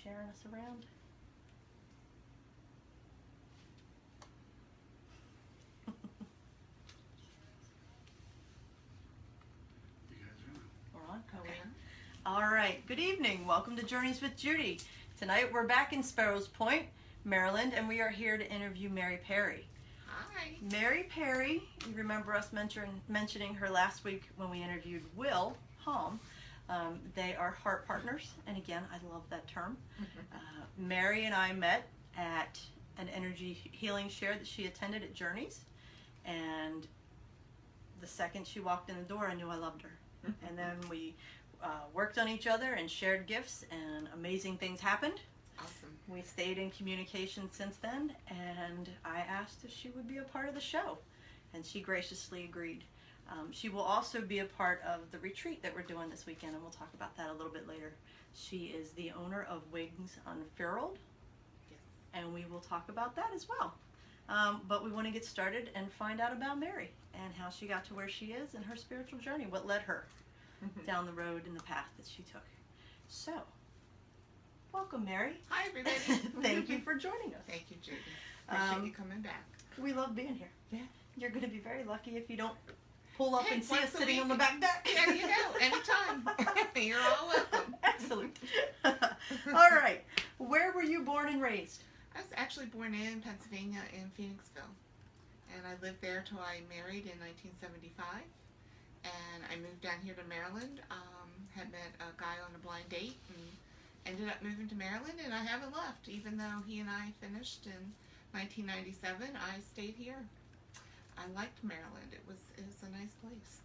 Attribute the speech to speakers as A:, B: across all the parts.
A: sharing us around? We're on? Okay. All right. Good evening. Welcome to Journeys with Judy. Tonight we're back in Sparrows Point, Maryland, and we are here to interview Mary Perry.
B: Hi.
A: Mary Perry, you remember us mentioning her last week when we interviewed Will Halm. They are heart partners, and again, I love that term. Mary and I met at an energy healing share that she attended at Journeys, and the second she walked in the door, I knew I loved her. And then we worked on each other and shared gifts, and amazing things happened.
B: Awesome.
A: We stayed in communication since then, and I asked if she would be a part of the show, and she graciously agreed. She will also be a part of the retreat that we're doing this weekend, and we'll talk about that a little bit later. She is the owner of Wings Unfurled,
B: Yes.
A: and we will talk about that as well. But we want to get started and find out about Mary and how she got to where she is and her spiritual journey, what led her down the road and the path that she took. So, welcome, Mary.
B: Hi, everybody.
A: Thank you for joining us.
B: Thank you, Judy. Appreciate you coming back.
A: We love being here.
B: Yeah.
A: You're going to be very lucky if you don't pull up and see
B: once
A: us
B: a
A: sitting
B: week.
A: on the back deck.
B: There you go. Anytime. You're all welcome.
A: Excellent. All right. Where were you born and raised?
B: I was actually born in Pennsylvania in Phoenixville. And I lived there till I married in 1975. And I moved down here to Maryland. Had met a guy on a blind date and ended up moving to Maryland, and I haven't left. Even though he and I finished in 1997, I stayed here. I liked Maryland. It was a nice place.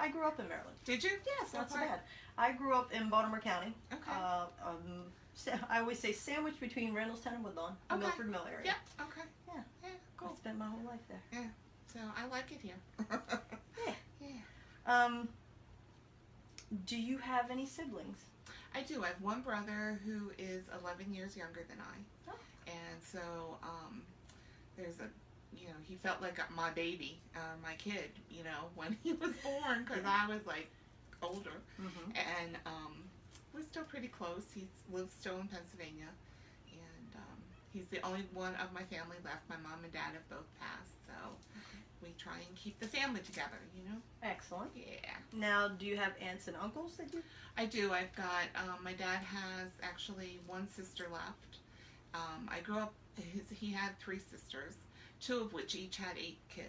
A: I grew up in Maryland.
B: Did you?
A: Yes, not so
B: Okay.
A: bad. I grew up in Baltimore County.
B: Okay.
A: I always say sandwiched between Randallstown and Woodlawn, the
B: Okay.
A: Milford Mill area.
B: Yeah. Okay.
A: Yeah.
B: Yeah.
A: I
B: Cool.
A: spent my whole life there.
B: Yeah. So I like it here.
A: Yeah.
B: Yeah.
A: Do you have any siblings?
B: I do. I have one brother who is 11 years younger than I.
A: Oh.
B: And so there's he felt like my baby, my kid, when he was born, because I was like older.
A: Mm-hmm.
B: And we're still pretty close. He lives still in Pennsylvania. And he's the only one of my family left. My mom and dad have both passed. So we try and keep the family together,
A: Excellent.
B: Yeah.
A: Now, do you have aunts and uncles that you?
B: I do. I've got, my dad has actually one sister left. I grew up, he had 3 sisters, 2 of which each had 8 kids.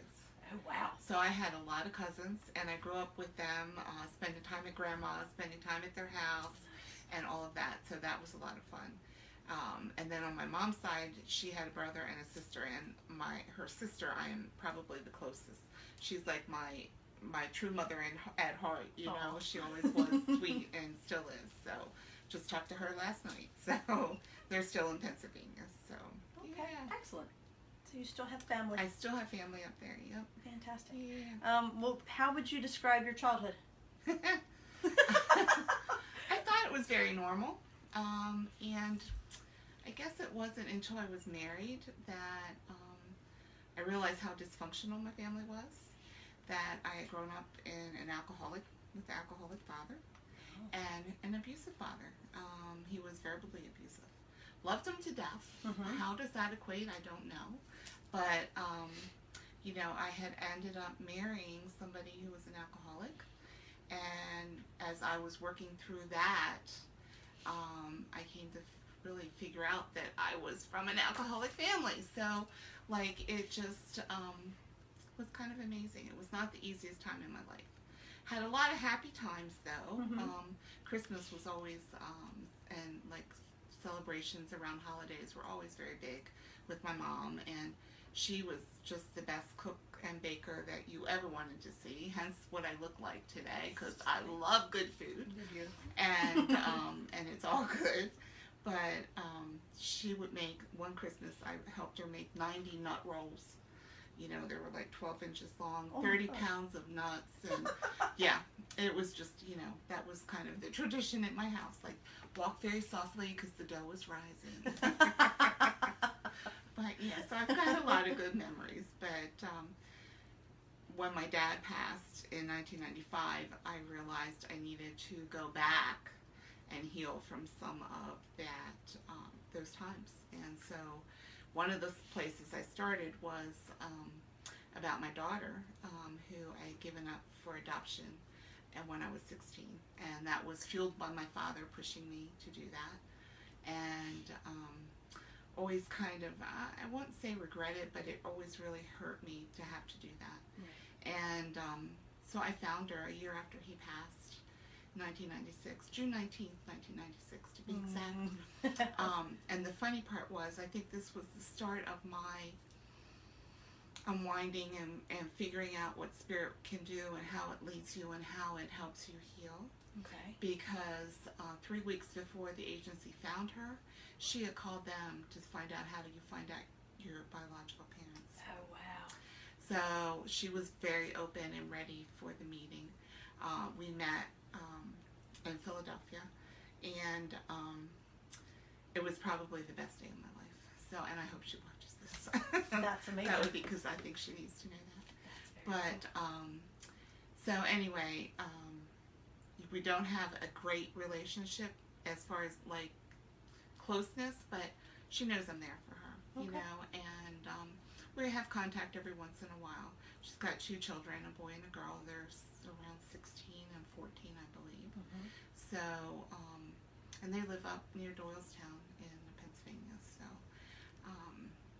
A: Oh, wow.
B: So I had a lot of cousins, and I grew up with them, spending time at grandma's, spending time at their house, and all of that. So that was a lot of fun. And then on my mom's side, she had a brother and a sister, and her sister, I am probably the closest. She's like my true mother at heart,
A: Aw.
B: She always was sweet and still is. So just talked to her last night. So they're still in Pennsylvania. So
A: Okay.
B: yeah.
A: Excellent. So you still have family.
B: I still have family up there. Yep.
A: Fantastic.
B: Yeah.
A: Well, how would you describe your childhood?
B: I thought it was very normal, and I guess it wasn't until I was married that I realized how dysfunctional my family was, that I had grown up with an alcoholic father and an abusive father. He was verbally abusive. Loved him to death.
A: Mhm.
B: How does that equate? I don't know. But, I had ended up marrying somebody who was an alcoholic. And as I was working through that, I came to really figure out that I was from an alcoholic family. So, it just was kind of amazing. It was not the easiest time in my life. Had a lot of happy times, though.
A: Mhm.
B: Christmas was always, and celebrations around holidays were always very big with my mom, and she was just the best cook and baker that you ever wanted to see, hence what I look like today, because I love good food, and and it's all good. But she would make, one Christmas I helped her make 90 nut rolls. They were like 12 inches long,
A: Oh,
B: 30
A: gosh.
B: pounds of nuts, and yeah, it was just, that was kind of the tradition at my house. Walk very softly because the dough was rising. But yeah, so I've got a lot of good memories. But when my dad passed in 1995, I realized I needed to go back and heal from some of those times. And so one of the places I started was about my daughter, who I had given up for adoption and when I was 16, and that was fueled by my father pushing me to do that, and always kind of, I won't say regret it, but it always really hurt me to have to do that.
A: Right.
B: And so I found her a year after he passed, 1996, June 19th, 1996 to be exact. And the funny part was, I think this was the start of my unwinding and figuring out what spirit can do and how it leads you and how it helps you heal.
A: Okay.
B: Because 3 weeks before the agency found her, she had called them to find out how do you find out your biological parents.
A: Oh, wow.
B: So she was very open and ready for the meeting. We met in Philadelphia, and it was probably the best day of my life. So, and I hope she watches this.
A: That's amazing.
B: That would be, because I think she needs to know that.
A: That's very
B: But so anyway, we don't have a great relationship as far as like closeness, but she knows I'm there for her, you
A: Okay.
B: know, and we have contact every once in a while. She's got 2 children, a boy and a girl. They're around 16 and 14, I believe.
A: Mm-hmm.
B: So, and they live up near Doylestown in Pennsylvania. So,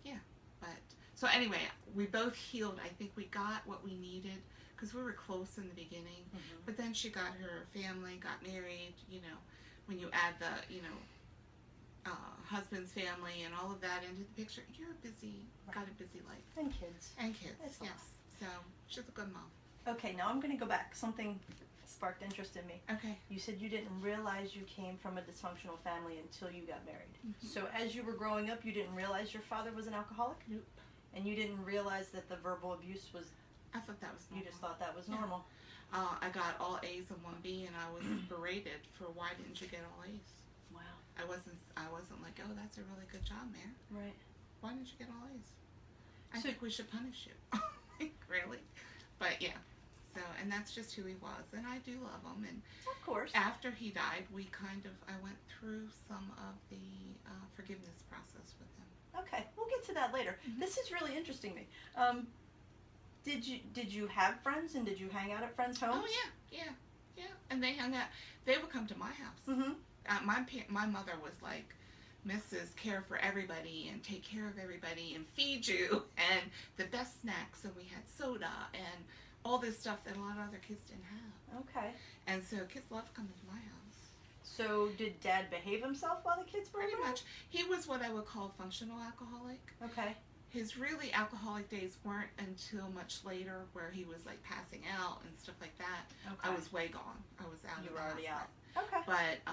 B: yeah. But so anyway, we both healed. I think we got what we needed because we were close in the beginning.
A: Mm-hmm.
B: But then she got her family, got married. You know, when you add the husband's family and all of that into the picture, you're busy.
A: Right.
B: Got a busy life
A: And kids.
B: and kids.
A: That's a lot.
B: Yes. So she's a good mom.
A: Okay, now I'm going to go back. Something sparked interest in me.
B: Okay.
A: You said you didn't realize you came from a dysfunctional family until you got married.
B: Mhm.
A: So as you were growing up, you didn't realize your father was an alcoholic?
B: Nope.
A: And you didn't realize that the verbal abuse was,
B: I thought that was
A: you
B: normal.
A: just thought that was
B: Yeah.
A: normal.
B: I got all A's and 1B, and I was berated for why didn't you get all A's?
A: Wow.
B: I wasn't like, oh, that's a really good job, Mayor.
A: Right.
B: Why didn't you get all A's? I
A: So-
B: think we should punish you. Like, really? But yeah. So, and that's just who he was, and I do love him. And
A: Of course.
B: after he died, I went through some of the forgiveness process with him.
A: Okay, we'll get to that later.
B: Mhm.
A: This is really interesting to me. Did you have friends and did you hang out at friends' homes?
B: Oh yeah. And they hung out. They would come to my house.
A: Mm-hmm.
B: My mother was like, Mrs. Care for everybody and take care of everybody and feed you and the best snacks. And we had soda and all this stuff that a lot of other kids didn't have.
A: Okay.
B: And so kids loved coming to my house.
A: So did Dad behave himself while the kids were
B: Pretty
A: around?
B: much. He was what I would call a functional alcoholic.
A: Okay.
B: His really alcoholic days weren't until much later, where he was like passing out and stuff like that.
A: Okay.
B: I was way gone. I was out.
A: You
B: of
A: were
B: the
A: already
B: house
A: out. Okay.
B: But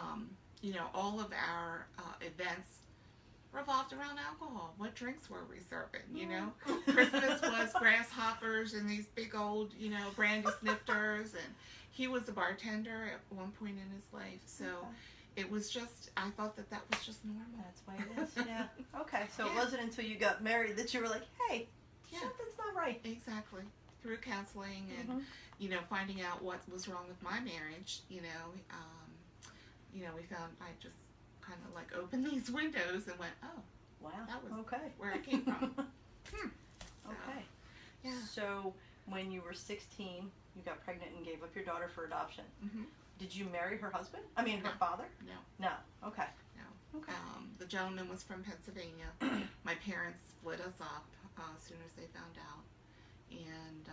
B: all of our events revolved around alcohol. What drinks were we serving? You know, Christmas was grasshoppers and these big old, brandy snifters, and he was a bartender at one point in his life. So
A: Okay.
B: it was just, I thought that was just normal.
A: That's the way it is. Yeah. Okay. So it
B: Yeah.
A: wasn't until you got married that you were like, hey,
B: Yeah.
A: something's not right.
B: Exactly. Through counseling and
A: Mhm.
B: finding out what was wrong with my marriage, we found I just kind of like opened these windows and went, oh,
A: Wow.
B: that was
A: okay.
B: where it came from. So,
A: Okay.
B: Yeah.
A: So when you were 16, you got pregnant and gave up your daughter for adoption.
B: hmm
A: Did you marry her husband? I mean, her
B: No.
A: father?
B: No.
A: No. Okay.
B: No.
A: Okay.
B: The gentleman was from Pennsylvania. My parents split us up as soon as they found out, and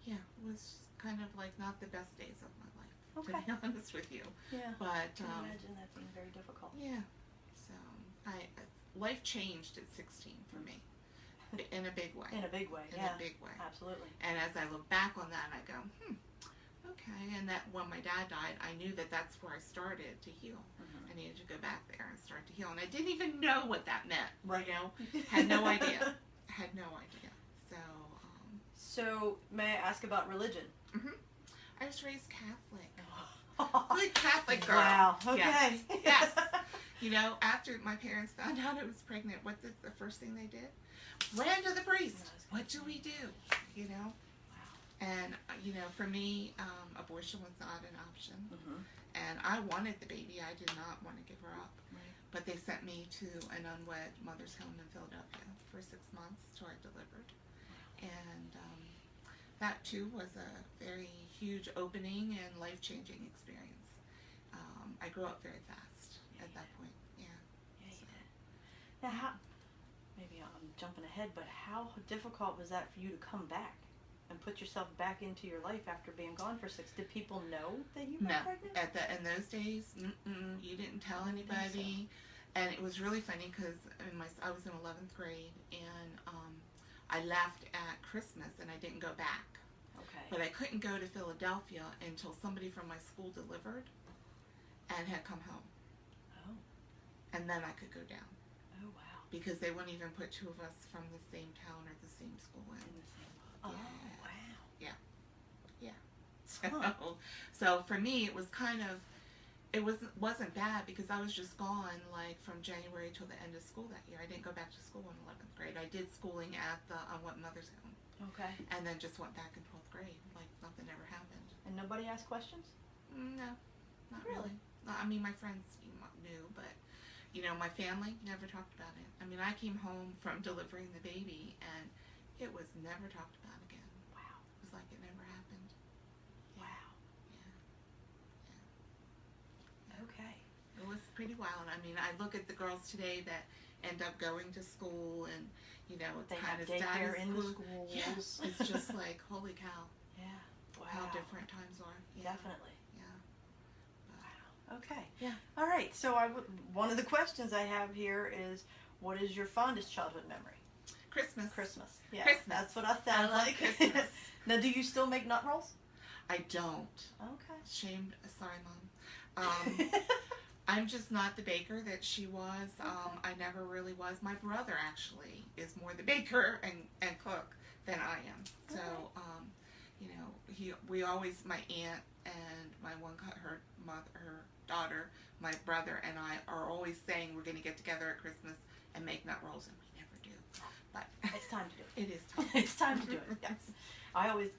B: it was kind of like not the best days of my life,
A: Okay.
B: to be honest with you.
A: Yeah.
B: But
A: I can imagine that being very difficult.
B: yeah, so life changed at 16 for me, in a big way.
A: In a big way.
B: In
A: Yeah.
B: a big way.
A: Absolutely.
B: And as I look back on that, I go, okay. And that when my dad died, I knew that that's where I started to heal.
A: Mhm.
B: I needed to go back there and start to heal. And I didn't even know what that meant.
A: Right.
B: Had no idea. Had no idea. So,
A: So may I ask about religion?
B: I was raised Catholic. Good Catholic girl.
A: Wow. Okay.
B: Yes. Yes. After my parents found out I was pregnant, what the first thing they did? Ran to the priest. What do we do? And you know, for me, abortion was not an option.
A: Mm-hmm.
B: And I wanted the baby. I did not want to give her up.
A: Right.
B: But they sent me to an unwed mother's home in Philadelphia for 6 months till I delivered. And that too was a very huge opening and life-changing experience. I grew up very fast at that point. Yeah.
A: Yeah, you did. Now, maybe I'm jumping ahead, but how difficult was that for you to come back and put yourself back into your life after being gone for 6? Did people know that you were
B: No,
A: pregnant?
B: in those days, you didn't tell
A: I didn't think
B: anybody. And it was really funny because I was in 11th grade, and I left at Christmas and I didn't go back.
A: Okay.
B: But I couldn't go to Philadelphia until somebody from my school delivered and had come home.
A: Oh.
B: And then I could go down.
A: Oh, wow.
B: Because they wouldn't even put two of us from the same town or the same school in.
A: In the same. Oh,
B: Yeah.
A: wow.
B: So,
A: Huh.
B: so for me, it was kind of, it wasn't bad because I was just gone like from January till the end of school that year. I didn't go back to school in 11th grade. I did schooling at the Unwed Mother's Home,
A: Okay.
B: and then just went back in 12th grade like nothing ever happened.
A: And nobody asked questions?
B: No, not
A: Really?
B: really. I mean, my friends knew, but you know, my family never talked about it. I mean, I came home from delivering the baby, and it was never talked about again.
A: Wow.
B: It was like it never happened.
A: Wow. Okay.
B: It was pretty wild. I mean, I look at the girls today that end up going to school, and you know, it's
A: They
B: kind
A: have
B: of
A: daycare
B: status
A: in the
B: quo.
A: schools.
B: Yes, it's just like holy cow,
A: Yeah. Wow.
B: how different times are. Yeah.
A: Definitely.
B: Yeah.
A: Wow. Okay.
B: Yeah.
A: All right. So one of the questions I have here is, what is your fondest childhood memory?
B: Christmas.
A: Christmas. Yeah.
B: Christmas.
A: That's what I sound
B: I love
A: like.
B: Christmas.
A: Now, do you still make nut rolls?
B: I don't.
A: Okay.
B: Shamed. Sorry, Mom. I'm just not the baker that she was. I never really was. My brother actually is more the baker and cook than I am. So, you know, we always, my aunt and my her daughter, my brother and I are always saying we're going to get together at Christmas and make nut rolls, and we never do. But
A: It's time to do it.
B: it is time.
A: It's time to do it. Yes.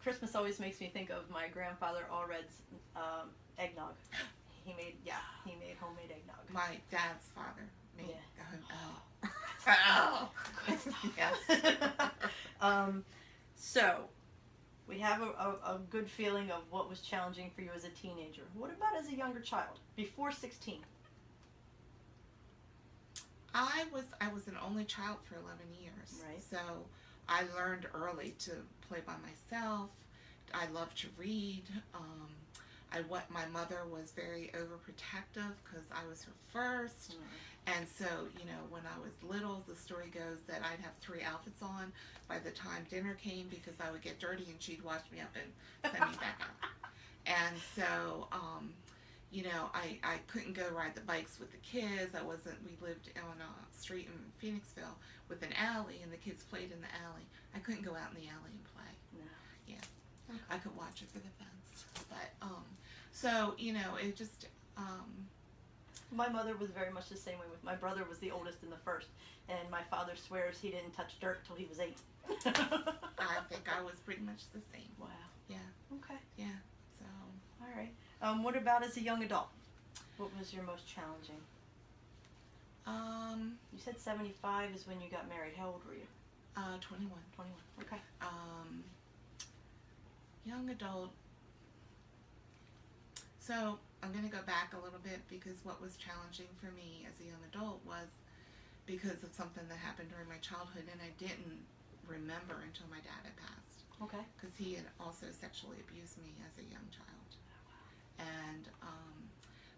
A: Christmas always makes me think of my grandfather Allred's eggnog. He made homemade eggnog.
B: My dad's father made.
A: Yeah.
B: Oh.
A: Good stuff.
B: Yes.
A: So we have a good feeling of what was challenging for you as a teenager. What about as a younger child, before 16?
B: I was an only child for 11 years.
A: Right.
B: So I learned early to play by myself. I loved to read. My mother was very overprotective because I was her first. And so, you know, when I was little, the story goes that I'd have 3 outfits on by the time dinner came because I would get dirty and she'd wash me up and send me back out. And so, you know, I couldn't go ride the bikes with the kids. We lived on a street in Phoenixville with an alley, and the kids played in the alley. I couldn't go out in the alley and play.
A: No.
B: Yeah. Okay. I could watch it for the fence. But, so, you know, it just,
A: My mother was very much the same way. My brother was the oldest and the first, and my father swears he didn't touch dirt till he was 8.
B: I think I was pretty much the same.
A: Wow.
B: Yeah.
A: Okay.
B: Yeah. So.
A: All right. What about as a young adult? What was your most challenging? You said 75 is when you got married. How old were you?
B: 21.
A: 21. Okay.
B: Young adult. So I'm going to go back a little bit because what was challenging for me as a young adult was because of something that happened during my childhood, and I didn't remember until my dad had passed.
A: Okay.
B: Because he had also sexually abused me as a young child. And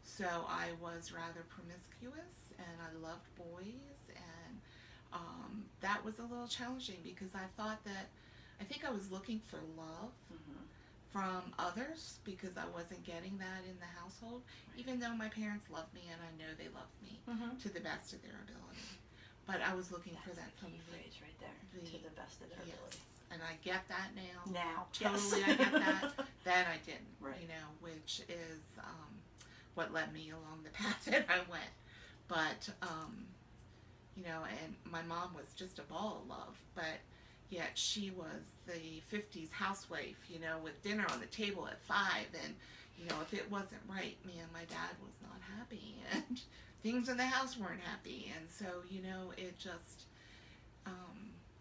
B: so I was rather promiscuous, and I loved boys, and that was a little challenging because I think I was looking for love from others because I wasn't getting that in the household, even though my parents loved me and I know they loved me to the best of their ability. But I was looking for that
A: That's
B: from
A: the key phrase right there. To the best of their ability.
B: And I get that now.
A: Now.
B: Totally,
A: yes.
B: I get that. Then I didn't.
A: Right.
B: You know, which is what led me along the path that I went. But, you know, and my mom was just a ball of love. But, Yet she was the 50s housewife, you know, with dinner on the table at 5. And, you know, if it wasn't right, man, my dad was not happy. And things in the house weren't happy. And so, you know, it just,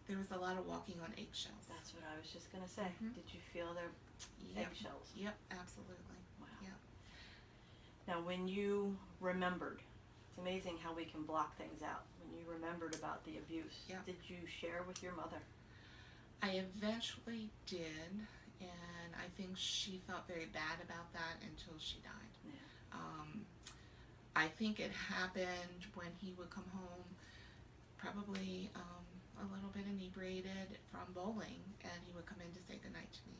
B: there was a lot of walking on eggshells.
A: That's what I was just going to say.
B: Mhm.
A: Did you feel their eggshells?
B: Yep, absolutely.
A: Wow.
B: Yep.
A: Now, when you remembered, it's amazing how we can block things out. When you remembered about the abuse,
B: Yep.
A: did you share with your mother?
B: I eventually did, and I think she felt very bad about that until she died.
A: Yeah.
B: I think it happened when he would come home, probably a little bit inebriated from bowling, and he would come in to say goodnight to me,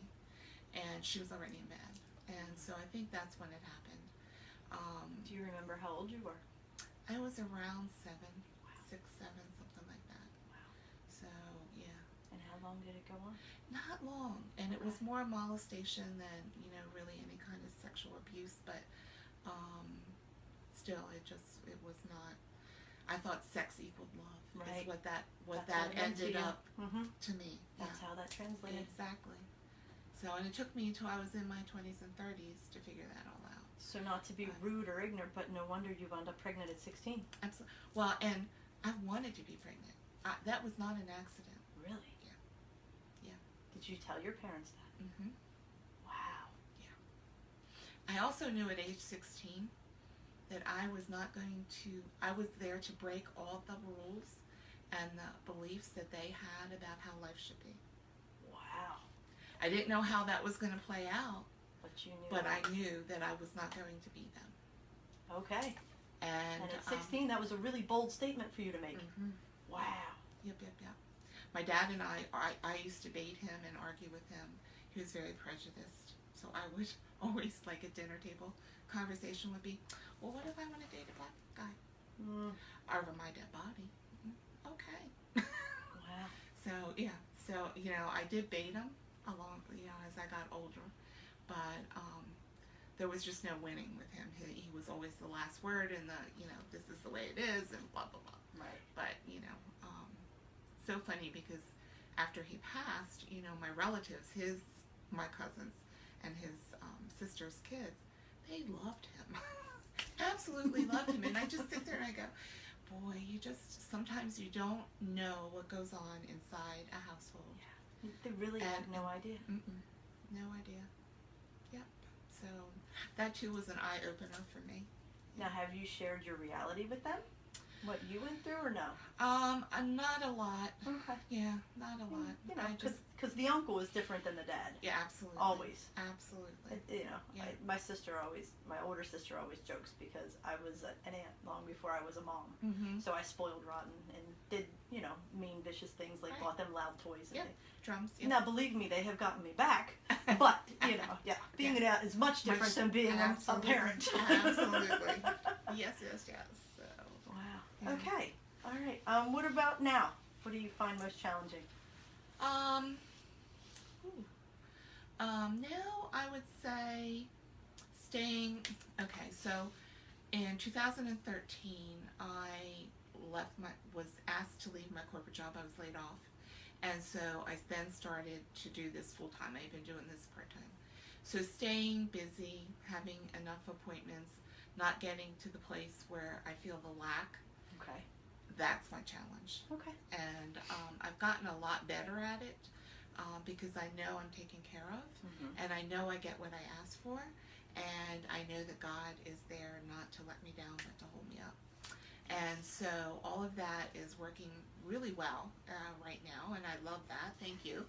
B: and she was already in bed, and so I think that's when it happened.
A: Do you remember how old you were?
B: I was around 6, 7, something like that.
A: Wow.
B: So yeah.
A: And how long did it go on?
B: Not long, and it was more molestation than, you know, really any kind of sexual abuse, but still it was not. I thought sex equaled love.
A: Right.
B: Is what that
A: That's what it meant to
B: ended
A: you.
B: up
A: Mm-hmm.
B: to me.
A: That's how that translated.
B: Exactly. So, and it took me until I was in my 20s and 30s to figure that all out.
A: So not to be rude or ignorant, but no wonder you wound up pregnant at 16.
B: Absolutely. Well, and I wanted to be pregnant. That was not an accident.
A: Really?
B: Yeah. Yeah.
A: Did you tell your parents that?
B: Mm-hmm.
A: Wow.
B: I also knew at age 16 that I was there to break all the rules and the beliefs that they had about how life should be.
A: Wow.
B: I didn't know how that was going to play out,
A: But you knew.
B: but I knew that I was not going to be them.
A: Okay.
B: And
A: at 16, that was a really bold statement for you to make.
B: Mm-hmm.
A: Wow.
B: Yep. My dad and I used to debate him and argue with him. He was very prejudiced. So I would always, like at dinner table, conversation would be, well, what if I want to date a black guy? Over my dead body. Okay.
A: Wow.
B: So, yeah. So, you know, I did bait him along, you know, as I got older. But there was just no winning with him. He was always the last word and you know, this is the way it is and blah, blah, blah.
A: Right.
B: But, you know, so funny because after he passed, you know, my relatives, my cousins and his sister's kids, they loved him. Absolutely loved him. And I just sit there and I go, boy, sometimes you don't know what goes on inside a household.
A: Yeah. They really had no idea.
B: No idea. Yep. So that too was an eye-opener for me.
A: Now, have you shared your reality with them? What you went through or no?
B: Not a lot.
A: Okay.
B: Yeah, not a lot.
A: You know, because the uncle is different than the dad.
B: Yeah, absolutely.
A: Always.
B: Absolutely.
A: You know,
B: Yeah.
A: my older sister always jokes because I was an aunt long before I was a mom.
B: Mm-hmm.
A: So I spoiled rotten and did, you know, mean, vicious things like
B: Right.
A: bought them loud toys. And
B: Yep. Drums. Yep.
A: Now, believe me, they have gotten me back. But, you know, being an aunt is much different than being a parent.
B: Absolutely. Yes. So.
A: Wow.
B: Yeah.
A: Okay. All right. What about now? What do you find most challenging?
B: Now I would say so in 2013 I was asked to leave my corporate job. I was laid off. And so I then started to do this full time. I've been doing this part time. So staying busy, having enough appointments, not getting to the place where I feel the lack,
A: Okay.
B: that's my challenge.
A: Okay.
B: And I've gotten a lot better at it because I know I'm taken care of, and I know I get what I ask for, and I know that God is there not to let me down but to hold me up. And so all of that is working really well right now, and I love that. Thank you.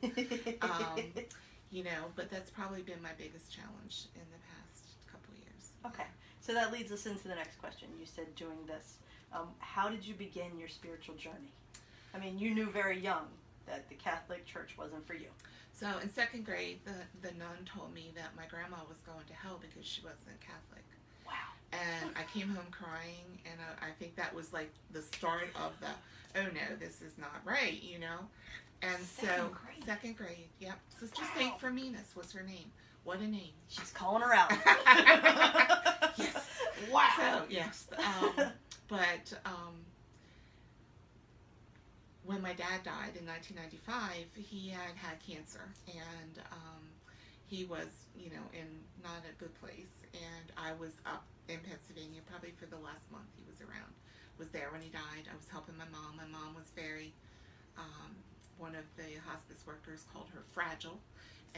B: You know, but that's probably been my biggest challenge in the past couple of years.
A: Okay. So that leads us into the next question. You said doing this. How did you begin your spiritual journey? I mean, you knew very young that the Catholic Church wasn't for you.
B: So in second grade, the nun told me that my grandma was going to hell because she wasn't Catholic.
A: Wow.
B: And I came home crying, and I think that was like the start of the, oh no, this is not right, you know? And second grade, yep. Sister Saint Firminus was her name. What a name.
A: She's calling her out.
B: Yes.
A: Wow.
B: So, yes. But when my dad died in 1995, he had cancer, and he was, in not a good place. And I was up in Pennsylvania probably for the last month he was around. Was there when he died. I was helping my mom. My mom was very, one of the hospice workers called her fragile,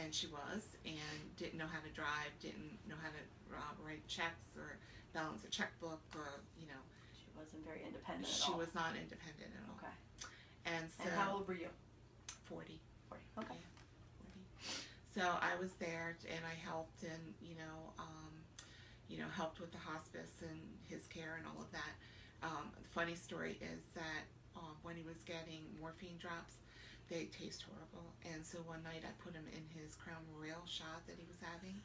B: and she was, and didn't know how to drive, didn't know how to write checks or balance a checkbook, or,
A: She wasn't very independent at
B: she
A: all.
B: was not independent at all.
A: Okay.
B: And so.
A: And how old were you?
B: 40.
A: 40. Okay.
B: Yeah, 40. So I was there, and I helped, and helped with the hospice and his care and all of that. The funny story is that when he was getting morphine drops, they taste horrible, and so one night I put him in his Crown Royal shot that he was having,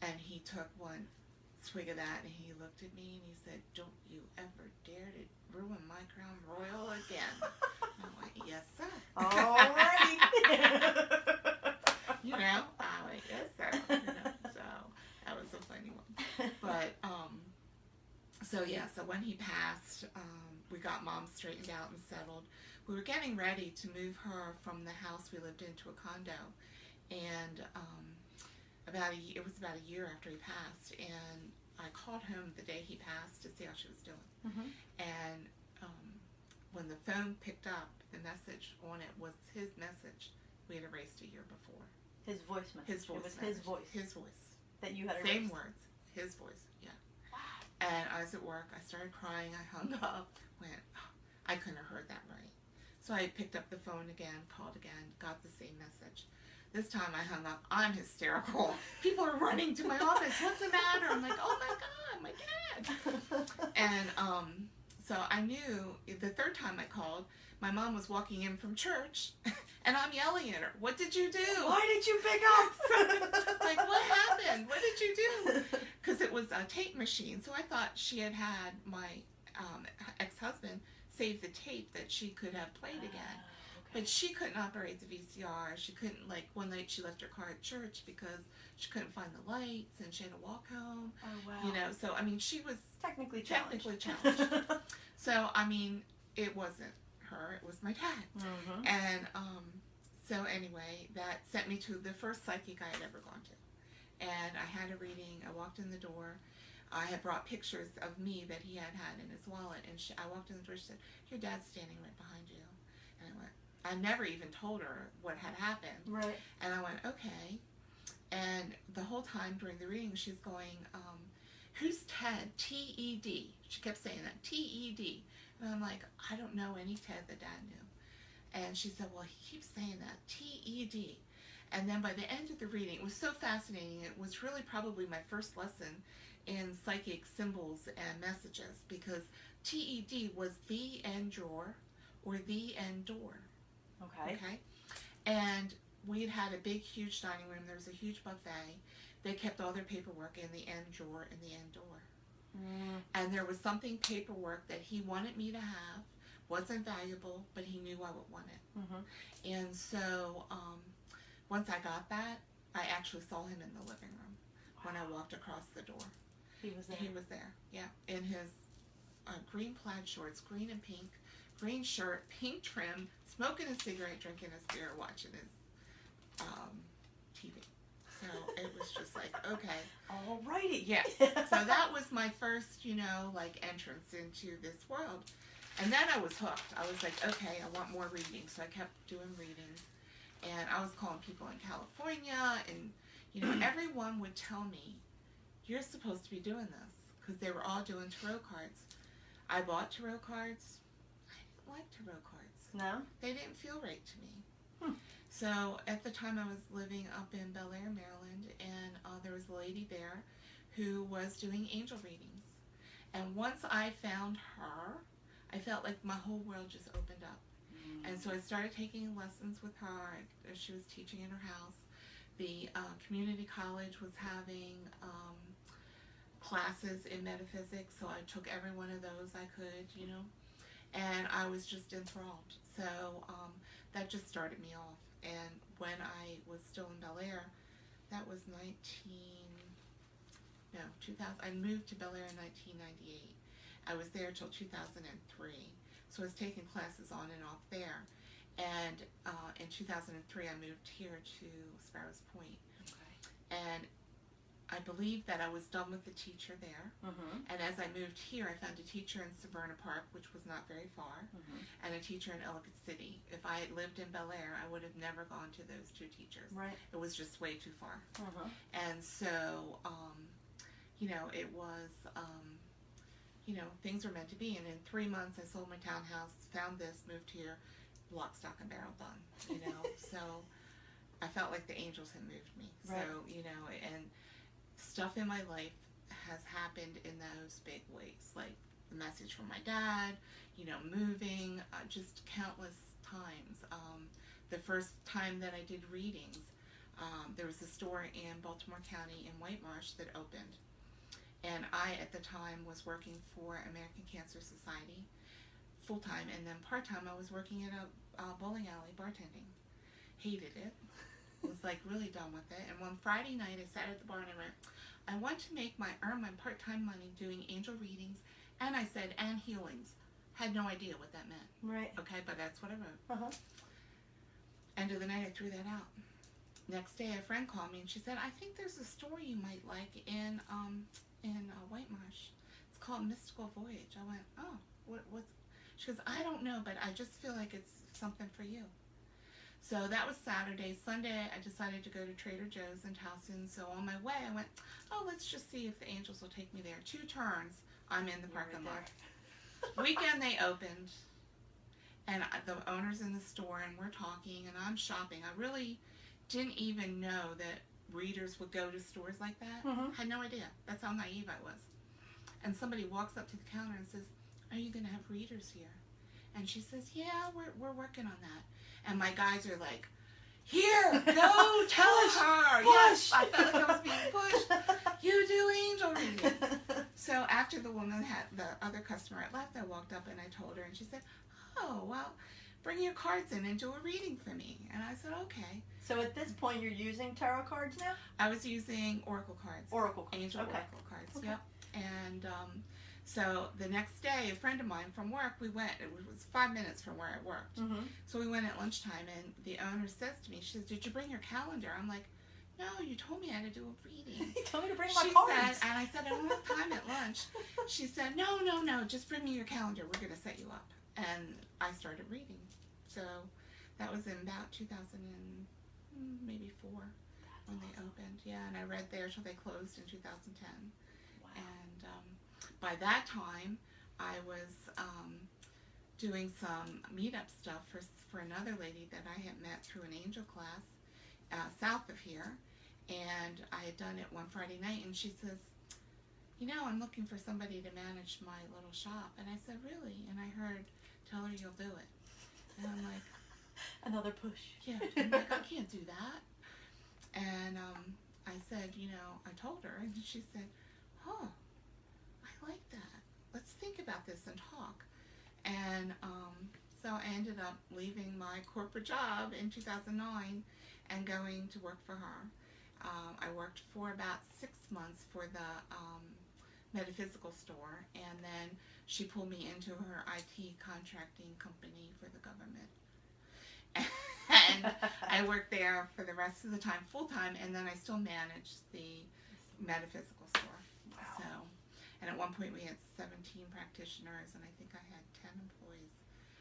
B: and he took one swig of that, and he looked at me and he said, "Don't you ever dare to ruin my Crown Royal again." And I went, "Yes, sir."
A: Alrighty.
B: I went, "Yes, sir." So that was a funny one. But so when he passed, we got Mom straightened out and settled. We were getting ready to move her from the house we lived in to a condo, and it was about a year after he passed, and I called home the day he passed to see how she was doing.
A: Mm-hmm.
B: And when the phone picked up, the message on it was his message we had erased a year before.
A: His voice message.
B: His voice.
A: It was
B: message.
A: his voice.
B: His voice.
A: That you had
B: Same
A: erased.
B: words. His voice. Yeah.
A: Wow.
B: And I was at work. I started crying. I hung up. Went. Oh, I couldn't have heard that right. So I picked up the phone again, called again, got the same message. This time I hung up. I'm hysterical. People are running to my office. What's the matter? I'm like, "Oh my God, my dad." And so I knew the third time I called, my mom was walking in from church, and I'm yelling at her, "What did you do?
A: Why did you pick up?
B: Like, what happened? What did you do?" Because it was a tape machine. So I thought she had my ex-husband save the tape that she could have played again.
A: Okay.
B: But she couldn't operate the VCR. She couldn't, one night she left her car at church because she couldn't find the lights, and she had to walk home.
A: Oh, wow.
B: So, she was
A: Technically
B: challenged. So, it wasn't her, it was my dad.
A: Mm-hmm.
B: And so anyway, that sent me to the first psychic I had ever gone to. And I had a reading. I walked in the door. I had brought pictures of me that he had in his wallet. And I walked in the door, she said, "Your dad's standing right behind you." And I went, I never even told her what had happened.
A: Right.
B: And I went, "Okay." And the whole time during the reading, she's going, "Who's Ted? T-E-D." She kept saying that, T-E-D. And I'm like, "I don't know any Ted that Dad knew." And she said, "Well, he keeps saying that, T-E-D." And then by the end of the reading, it was so fascinating. It was really probably my first lesson in psychic symbols and messages, because T-E-D was the end drawer or the end door.
A: Okay.
B: And we had a big, huge dining room. There was a huge buffet. They kept all their paperwork in the end drawer and the end door.
A: Mm.
B: And there was something paperwork that he wanted me to have. Wasn't valuable, but he knew I would want it.
A: Mm-hmm.
B: And so once I got that, I actually saw him in the living room when I walked across the door.
A: He was there.
B: He was there, yeah, in his green plaid shorts, green and pink, green shirt, pink trim, smoking a cigarette, drinking a beer, watching his TV. So it was just like, okay.
A: Alrighty.
B: Yes. So that was my first, entrance into this world. And then I was hooked. I was like, okay, I want more readings. So I kept doing readings. And I was calling people in California. And, everyone would tell me, "You're supposed to be doing this." Because they were all doing tarot cards. I bought tarot cards. I didn't like tarot cards.
A: No?
B: They didn't feel right to me. So at the time I was living up in Bel Air, Maryland, and there was a lady there who was doing angel readings. And once I found her, I felt like my whole world just opened up. And so I started taking lessons with her. She was teaching in her house. The community college was having classes in metaphysics, so I took every one of those I could, and I was just enthralled. So that just started me off. And when I was still in Bel Air, that was 2000. I moved to Bel Air in 1998. I was there till 2003. so I was taking classes on and off there. And in 2003, I moved here to Sparrows Point.
A: Okay.
B: And I believe that I was done with the teacher there.
A: Mm-hmm.
B: And as I moved here, I found a teacher in Severna Park, which was not very far,
A: Mm-hmm.
B: and a teacher in Ellicott City. If I had lived in Bel Air, I would have never gone to those two teachers.
A: Right.
B: It was just way too far.
A: Uh-huh.
B: And so, you know, it was, you know, things were meant to be. And in 3 months, I sold my townhouse, found this, moved here, lock, stock, and barrel done, you know. So I felt like the angels had moved me.
A: Right.
B: So, you know, and stuff in my life has happened in those big ways, like the message from my dad, you know, moving, just countless times. The first time that I did readings, there was a store in Baltimore County in White Marsh that opened, and I at the time was working for American Cancer Society full-time, and then part-time I was working at a bowling alley bartending. Hated it. Was like really done with it. And one Friday night I sat at the bar and I went, I want to earn my part-time money doing angel readings, and I said, and healings. Had no idea what that meant.
A: Right.
B: Okay, but that's what I wrote.
A: Uh-huh.
B: End of the night I threw that out. Next day a friend called me and she said, I think there's a store you might like in White Marsh. It's called Mystical Voyage. I went, oh, what's, she goes, I don't know, but I just feel like it's something for you. So that was Saturday. Sunday, I decided to go to Trader Joe's in Towson. So on my way, I went, oh, let's just see if the angels will take me there. 2 turns, I'm in the parking lot. Weekend, they opened, and the owner's in the store, and we're talking, and I'm shopping. I really didn't even know that readers would go to stores like that.
A: Mm-hmm.
B: Had no idea. That's how naive I was. And somebody walks up to the counter and says, are you going to have readers here? And she says, yeah, we're working on that. And my guys are like, here, go tell her. Yes, I felt like I was being pushed. You do angel readings. So after the other customer had left, I walked up and I told her, and she said, oh, well, bring your cards in and do a reading for me. And I said, okay.
A: So at this point, you're using tarot cards now?
B: I was using oracle cards.
A: Oracle cards.
B: Angel
A: Okay.
B: oracle cards,
A: Okay.
B: yep. And so the next day, a friend of mine from work, we went, it was 5 minutes from where I worked.
A: Mm-hmm.
B: So we went at lunchtime, and the owner says to me, she says, did you bring your calendar? I'm like, no, you told me I had to do a reading.
A: You told me to bring my
B: She
A: cards.
B: said, and I said, I don't have time at lunch. She said, no, just bring me your calendar. We're going to set you up. And I started reading. So that was in about 2000 and maybe 4 when they opened. Yeah, and I read there till they closed in 2010.
A: Wow.
B: And by that time, I was doing some meetup stuff for another lady that I had met through an angel class south of here. And I had done it one Friday night, and she says, you know, I'm looking for somebody to manage my little shop. And I said, really? And I heard, tell her you'll do it. And I'm like,
A: another push.
B: yeah, I'm like, I can't do that. And I said, you know, I told her, and she said, oh, I like that. Let's think about this and talk. And so I ended up leaving my corporate job in 2009 and going to work for her. I worked for about 6 months for the metaphysical store, and then she pulled me into her IT contracting company for the government. And I worked there for the rest of the time full-time, and then I still managed the metaphysical store.
A: Wow.
B: So, and at one point we had 17 practitioners, and I think I had 10 employees.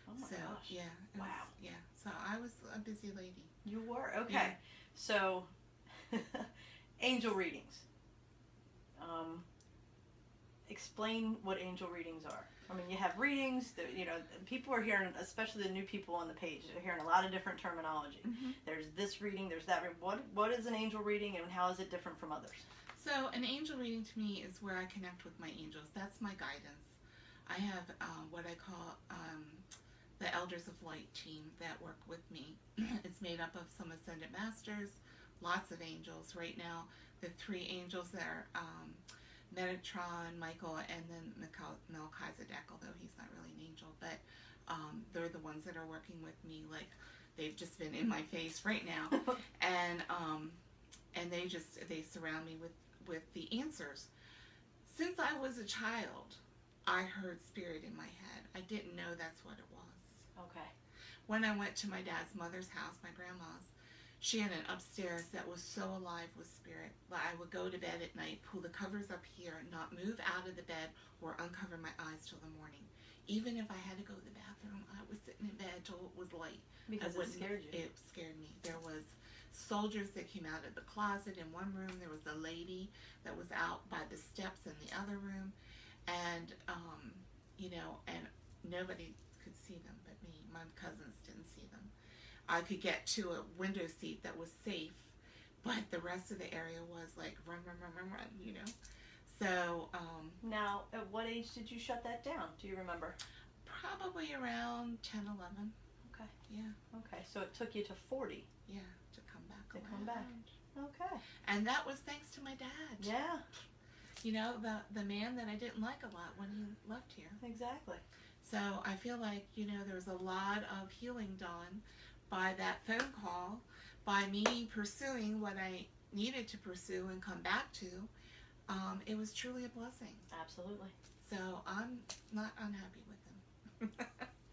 A: Oh my
B: So
A: gosh.
B: yeah, it
A: Wow.
B: was, yeah. So I was a busy lady.
A: You were? Okay.
B: Yeah.
A: So, angel readings. Explain what angel readings are. I mean, you have readings that, you know, people are hearing, especially the new people on the page, they're hearing a lot of different terminology.
B: Mm-hmm.
A: There's this reading, there's that reading. What is an angel reading, and how is it different from others?
B: So an angel reading to me is where I connect with my angels. That's my guidance. I have what I call the Elders of Light team that work with me. It's made up of some Ascended Masters, lots of angels. Right now, the 3 angels that are Metatron, Michael, and then Melchizedek, although he's not really an angel, but they're the ones that are working with me. Like, they've just been in my face right now. And they surround me with the answers. Since I was a child, I heard spirit in my head. I didn't know that's what it was.
A: Okay.
B: When I went to my dad's mother's house, my grandma's, she had an upstairs that was so alive with spirit. I would go to bed at night, pull the covers up here, not move out of the bed or uncover my eyes till the morning. Even if I had to go to the bathroom, I was sitting in bed till it was light.
A: Because it scared you.
B: It scared me. There was soldiers that came out of the closet in one room. There was a lady that was out by the steps in the other room. And, and nobody could see them but me. My cousins didn't see them. I could get to a window seat that was safe, but the rest of the area was like run, So,
A: Now, at what age did you shut that down? Do you remember?
B: probably around 10, 11.
A: Okay.
B: Yeah,
A: Okay, so it took you to 40.
B: yeah, to come back
A: To
B: around.
A: come back. Okay.
B: And that was thanks to my dad.
A: Yeah,
B: The man that I didn't like a lot when he left here.
A: exactly.
B: So I feel like, there was a lot of healing done by that phone call, by me pursuing what I needed to pursue and come back to. It was truly a blessing.
A: Absolutely.
B: So I'm not unhappy with him.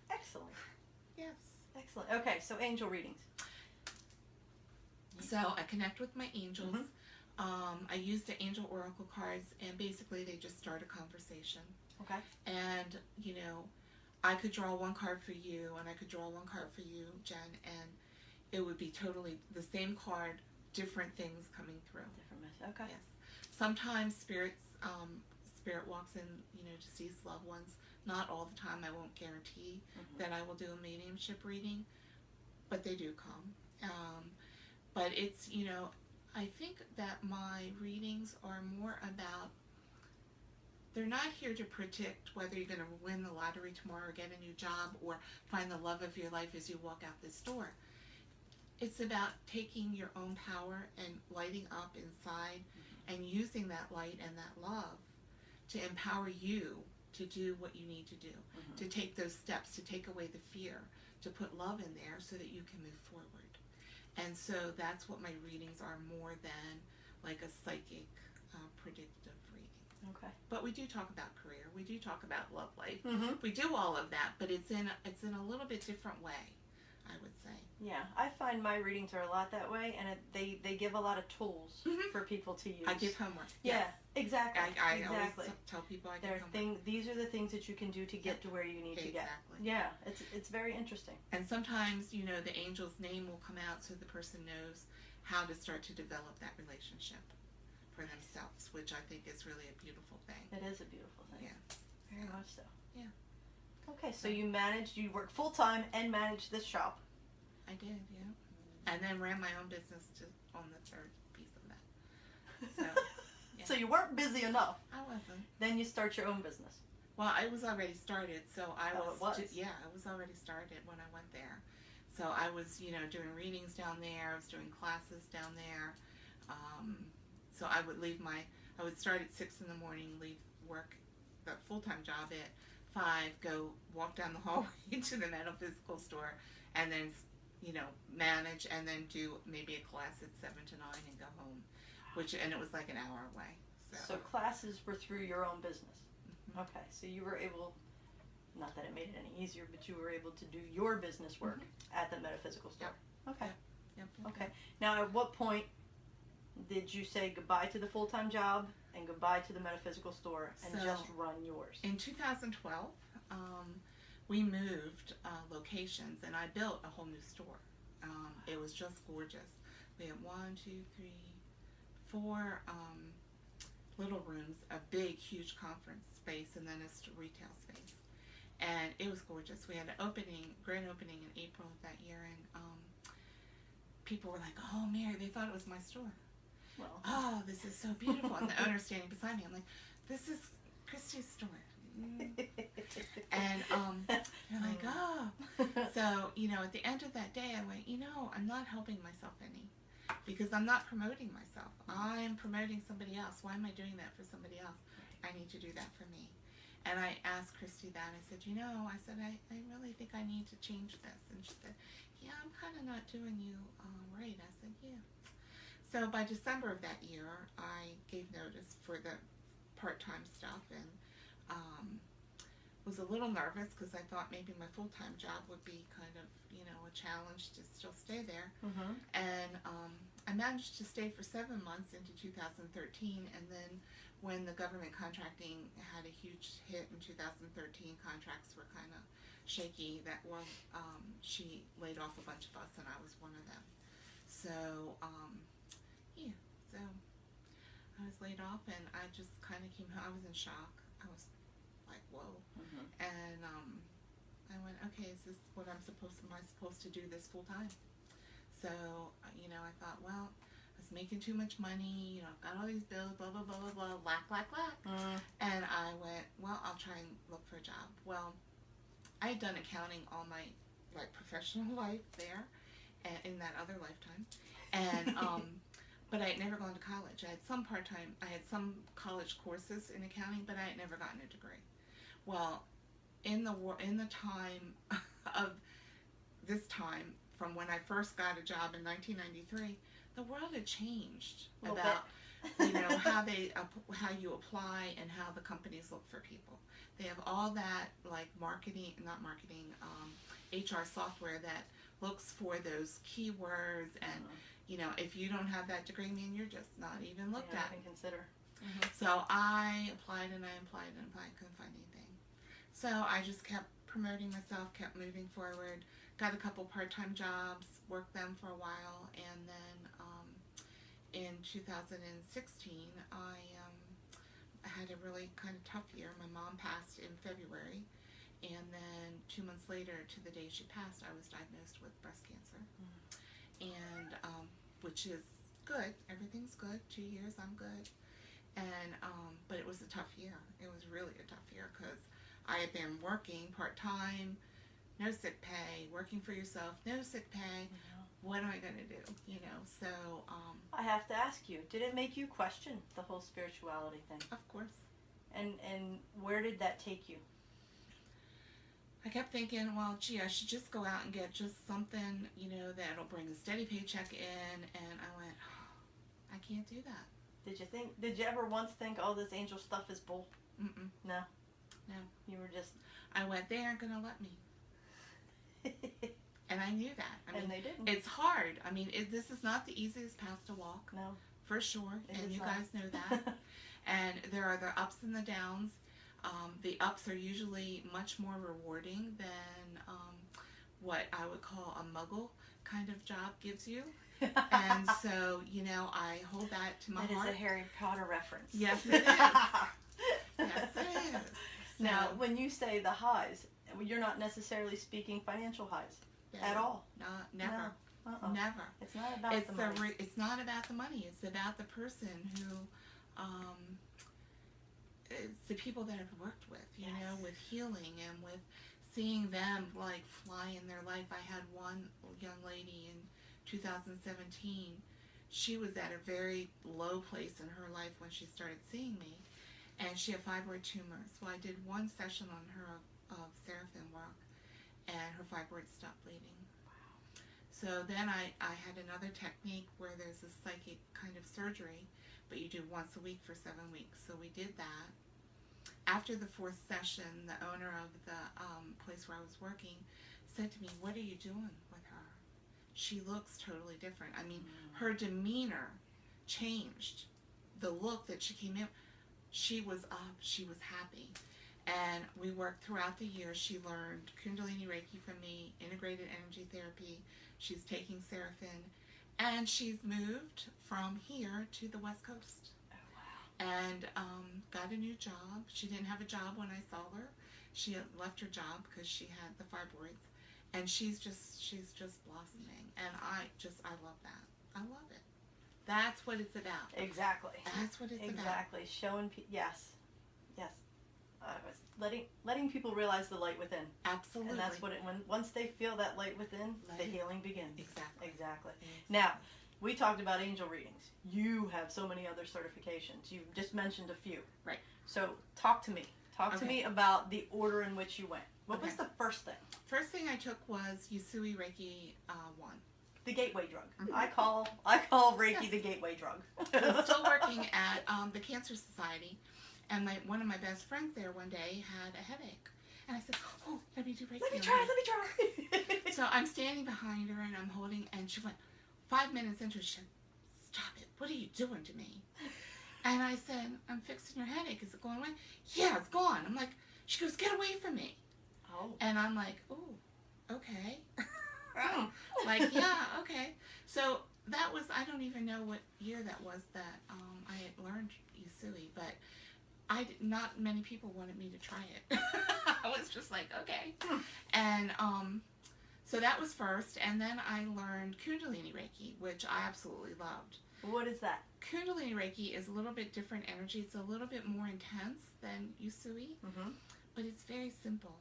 A: Excellent.
B: Yes.
A: Excellent. Okay, so angel readings.
B: So I connect with my angels. I use the angel oracle cards, and basically they just start a conversation.
A: Okay.
B: And, I could draw one card for you, and I could draw one card for you, Jen, and it would be totally the same card, different things coming through.
A: Different message. Okay.
B: Yes. Sometimes spirit walks in, to see his loved ones. Not all the time. I won't guarantee that I will do a mediumship reading, but they do come. But it's, I think that my readings are more about, they're not here to predict whether you're going to win the lottery tomorrow or get a new job or find the love of your life as you walk out this door. It's about taking your own power and lighting up inside and using that light and that love to empower you to do what you need to do, to take those steps, to take away the fear, to put love in there so that you can move forward. And so that's what my readings are, more than like a psychic predictive reading.
A: Okay.
B: But we do talk about career. We do talk about love life.
A: Mm-hmm.
B: We do all of that, but it's in a little bit different way, I would say.
A: Yeah, I find my readings are a lot that way, and they give a lot of tools for people to use.
B: I give homework.
A: Yeah,
B: Yes.
A: exactly.
B: I
A: exactly.
B: always tell people I give
A: There are
B: homework.
A: these are the things that you can do to get to where you need to get.
B: Exactly.
A: Yeah, it's very interesting.
B: And sometimes, the angel's name will come out so the person knows how to start to develop that relationship for themselves, which I think is really a beautiful thing.
A: It is a beautiful thing.
B: Yeah.
A: Very much so.
B: Yeah.
A: Okay, so you work full time and managed this shop.
B: I did, yeah. And then ran my own business on the third piece of that. So, yeah.
A: So you weren't busy enough.
B: I wasn't.
A: Then you start your own business.
B: Well, I was already started, so I
A: Oh,
B: was.
A: it was?
B: Yeah, I was already started when I went there. So I was, doing readings down there. I was doing classes down there. So I would start at 6 in the morning, leave work, the full-time job at 5, go walk down the hallway to the metaphysical store, and then, manage, and then do maybe a class at 7 to 9 and go home, and it was like an hour away.
A: So classes were through your own business. Okay, so you were able, not that it made it any easier, but you were able to do your business work at the metaphysical store.
B: Yep.
A: Okay.
B: Yep.
A: Okay. Now, at what point did you say goodbye to the full-time job and goodbye to the metaphysical store and
B: So,
A: just run yours?
B: In 2012, we moved locations, and I built a whole new store. It was just gorgeous. We had 4 little rooms, a big, huge conference space, and then a retail space. And it was gorgeous. We had an grand opening in April of that year, and people were like, "Oh, Mary," they thought it was my store.
A: Well,
B: "Oh, this is so beautiful." And the owner's standing beside me. I'm like, "This is Christy's store." And they're like, "Oh." So, at the end of that day, I went, I'm not helping myself any, because I'm not promoting myself. I'm promoting somebody else. Why am I doing that for somebody else? I need to do that for me. And I asked Christy that. I said, I really think I need to change this. And she said, "Yeah, I'm kind of not doing you right." I said, "Yeah." So by December of that year, I gave notice for the part-time stuff, and was a little nervous because I thought maybe my full-time job would be kind of, you know, a challenge to still stay there.
A: Mm-hmm.
B: And I managed to stay for 7 months into 2013, and then when the government contracting had a huge hit in 2013, contracts were kind of shaky. That one, she laid off a bunch of us, and I was one of them. So, yeah, so I was laid off, and I just kind of came home. I was in shock. I was like, whoa.
A: Mm-hmm.
B: And I went, okay, is this what am I supposed to do this full time? So, you know, I thought, well, I was making too much money, you know, I've got all these bills, blah, blah, blah, blah, blah, lack. And I went, well, I'll try and look for a job. Well, I had done accounting all my, like, professional life there, and in that other lifetime. And, but I had never gone to college. I had some college courses in accounting, but I had never gotten a degree. Well, in the time of this time, from when I first got a job in 1993, the world had changed about you know how you apply and how the companies look for people. They have all that like HR software that looks for those keywords, and you know, if you don't have that degree, man, you're just not even looked at.
A: Even consider.
B: Mm-hmm. So I applied and I applied, couldn't find anything. So I just kept promoting myself, kept moving forward, got a couple part-time jobs, worked them for a while, and then in 2016 I had a really kind of tough year. My mom passed in February, and then 2 months later, to the day she passed, I was diagnosed with breast cancer. And which is good, everything's good, 2 years I'm good. And but it was a tough year. It was really a tough year because I had been working part-time, no sick pay, working for yourself, no sick pay. What am I going to do? You know, so
A: I have to ask you, did it make you question the whole spirituality thing?
B: Of course.
A: And where did that take you?
B: I kept thinking, well, gee, I should just go out and get just something, you know, that'll bring a steady paycheck in. And I went, oh, I can't do that.
A: Did you ever once think, oh, this angel stuff is bull?
B: Mm-mm.
A: No.
B: No.
A: You were just...
B: I went, they aren't going to let me. And I knew that. I mean,
A: and they didn't.
B: It's hard. I mean, this is not the easiest path to walk.
A: No.
B: For sure. And you
A: not.
B: guys know that. And there are the ups and the downs. The ups are usually much more rewarding than what I would call a muggle kind of job gives you. And so, you know, I hold that to my heart.
A: That is a Harry Potter reference.
B: Yes, it is. Yes, it is. So,
A: now, when you say the highs, you're not necessarily speaking financial highs at all.
B: Never.
A: No. Uh-uh.
B: Never.
A: It's not about the money.
B: It's not about the money. It's about the person who, it's the people that I've worked with, you know, with healing and with seeing them like fly in their life. I had one young lady in 2017. She was at a very low place in her life when she started seeing me, and she had fibroid tumors. So I did one session on her of Seraphim work, and her fibroids stopped bleeding.
A: Wow.
B: So then I had another technique where there's a psychic kind of surgery, but you do once a week for 7 weeks. So we did that. After the 4th session, the owner of the place where I was working said to me, "What are you doing with her? She looks totally different." I mean, her demeanor changed. The look that she came in, she was up, she was happy. And we worked throughout the year. She learned Kundalini Reiki from me, integrated energy therapy. She's taking Seraphim, and she's moved from here to the West Coast. And got a new job. She didn't have a job when I saw her. She had left her job because she had the fibroids, and she's just blossoming. And I love that. I love it. That's what it's about.
A: Exactly.
B: That's what it's about.
A: Exactly. Showing yes. Letting people realize the light within.
B: Absolutely.
A: And that's what once they feel that light within, the healing begins.
B: Exactly.
A: Now, we talked about angel readings. You have so many other certifications. You just mentioned a few.
B: Right.
A: So talk to me. Talk to me about the order in which you went. What was the first thing?
B: First thing I took was Usui Reiki 1.
A: The gateway drug. Mm-hmm. I call Reiki the gateway drug.
B: I'm still working at the Cancer Society, and one of my best friends there one day had a headache, And I said, oh, let me do Reiki.
A: Let me try.
B: So I'm standing behind her and I'm holding, and she went 5 minutes into it. She said, stop it. What are you doing to me? And I said, I'm fixing your headache. Is it going away? Yeah, it's gone. I'm like, she goes, get away from me.
A: Oh.
B: And I'm like, oh, okay. Like, yeah, okay. So that was, I don't even know what year that was that I had learned Usui, but not many people wanted me to try it. I was just like, okay. And so that was first, and then I learned Kundalini Reiki, which I absolutely loved.
A: What is that?
B: Kundalini Reiki is a little bit different energy. It's a little bit more intense than Usui, but it's very simple.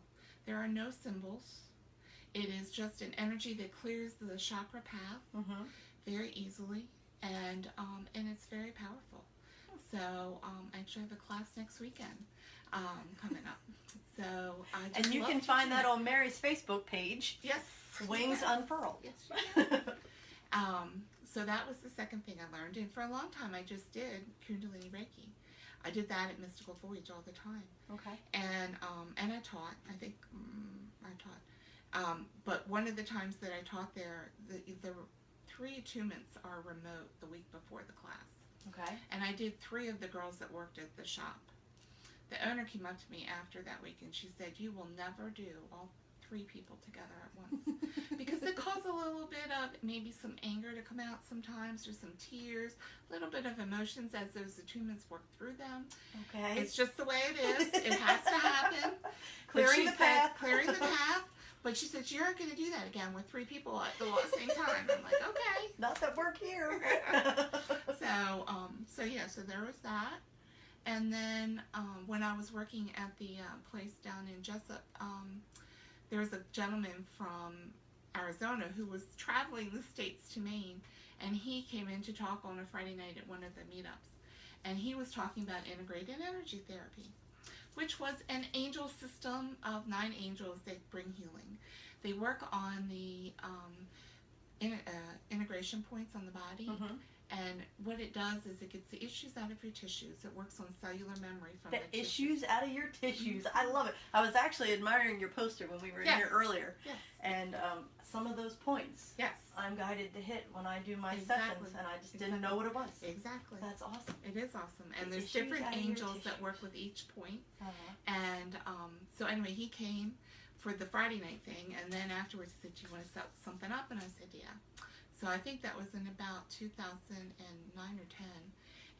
B: There are no symbols. It is just an energy that clears the chakra path very easily, and it's very powerful. So I actually have a class next weekend coming up. So I just
A: you can find that on Mary's Facebook page.
B: Yes.
A: Wings Unfurled.
B: Yes. So that was the second thing I learned, and for a long time I just did Kundalini Reiki. I did that at Mystical Voyage all the time.
A: Okay.
B: And I taught. I think I taught. But one of the times that I taught there, the 3 attunements are remote the week before the class.
A: Okay.
B: And I did 3 of the girls that worked at the shop. The owner came up to me after that week and she said, you will never do all 3 people together at once. Because it caused a little bit of maybe some anger to come out sometimes, or some tears, a little bit of emotions as those attunements work through them.
A: Okay.
B: It's just the way it is. It has to happen.
A: Clearing the path.
B: Clearing the path. But she said, you aren't going to do that again with 3 people at the same time. I'm like, okay.
A: Not that work here.
B: So there was that. And then when I was working at the place down in Jessup, there was a gentleman from Arizona who was traveling the states to Maine, and he came in to talk on a Friday night at one of the meetups. And he was talking about integrated energy therapy, which was an angel system of 9 angels that bring healing. They work on the integration points on the body. And what it does is it gets the issues out of your tissues. It works on cellular memory from the
A: issues out of your tissues. I love it. I was actually admiring your poster when we were in here earlier.
B: Yes.
A: And some of those points I'm guided to hit when I do my sessions, and I just didn't know what it was.
B: Exactly.
A: That's awesome.
B: It is awesome. And there's different angels that work with each point. And so anyway, he came for the Friday night thing, and then afterwards he said, do you want to set something up? And I said, yeah. So I think that was in about 2009 or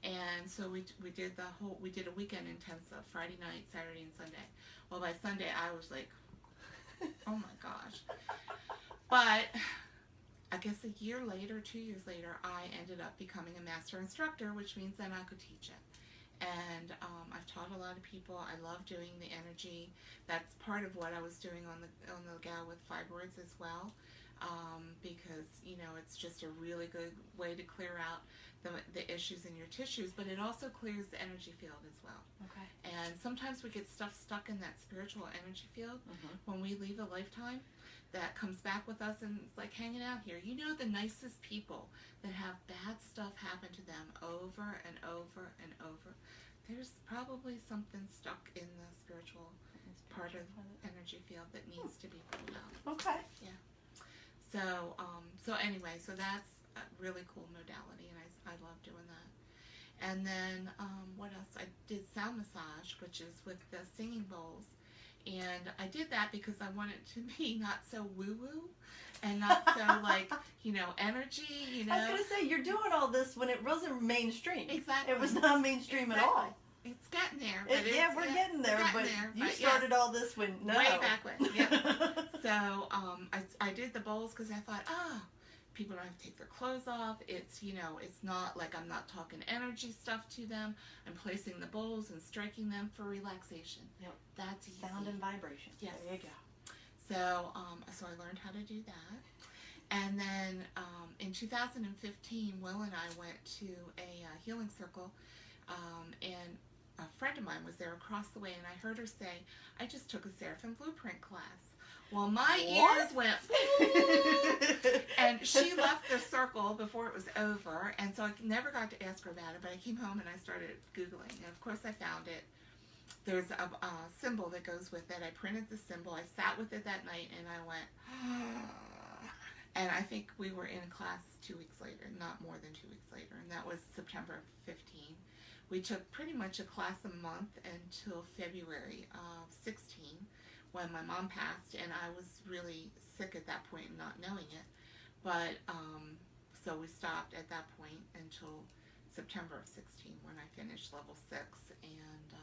B: 10. And so we did a weekend intensive, Friday night, Saturday, and Sunday. Well, by Sunday I was like, oh my gosh. But I guess a year later, 2 years later, I ended up becoming a master instructor, which means then I could teach it. And I've taught a lot of people. I love doing the energy. That's part of what I was doing on the gal with fibroids as well. Because, you know, it's just a really good way to clear out the issues in your tissues, but it also clears the energy field as well.
A: Okay.
B: And sometimes we get stuff stuck in that spiritual energy field when we leave a lifetime that comes back with us, and it's like hanging out here. You know, the nicest people that have bad stuff happen to them over and over and over, there's probably something stuck in the spiritual part of the energy field that needs to be pulled out.
A: Okay.
B: Yeah. So anyway, so that's a really cool modality, and I love doing that. And then what else? I did sound massage, which is with the singing bowls, and I did that because I wanted it to be not so woo-woo, and not so like, you know, energy, you know.
A: I was going to say, you're doing all this when it wasn't mainstream.
B: Exactly.
A: It was not mainstream at all.
B: It's getting there.
A: We're getting there, but you started all this when,
B: way back when, yeah. So I did the bowls because I thought, people don't have to take their clothes off. It's, you know, it's not like I'm not talking energy stuff to them. I'm placing the bowls and striking them for relaxation.
A: Yep.
B: That's easy.
A: Sound and vibration.
B: Yes.
A: There you go.
B: So, so I learned how to do that. And then in 2015, Will and I went to a healing circle, and a friend of mine was there across the way, and I heard her say, I just took a Seraphim Blueprint class. Well, my ears went, and she left the circle before it was over, and so I never got to ask her about it, but I came home and I started Googling, and of course I found it, there's a symbol that goes with it. I printed the symbol. I sat with it that night, and I went, and I think we were in class 2 weeks later, not more than 2 weeks later, and that was September 15. We took pretty much a class a month until February of 16, when my mom passed, and I was really sick at that point and not knowing it. But so we stopped at that point until September of 16, when I finished level 6 and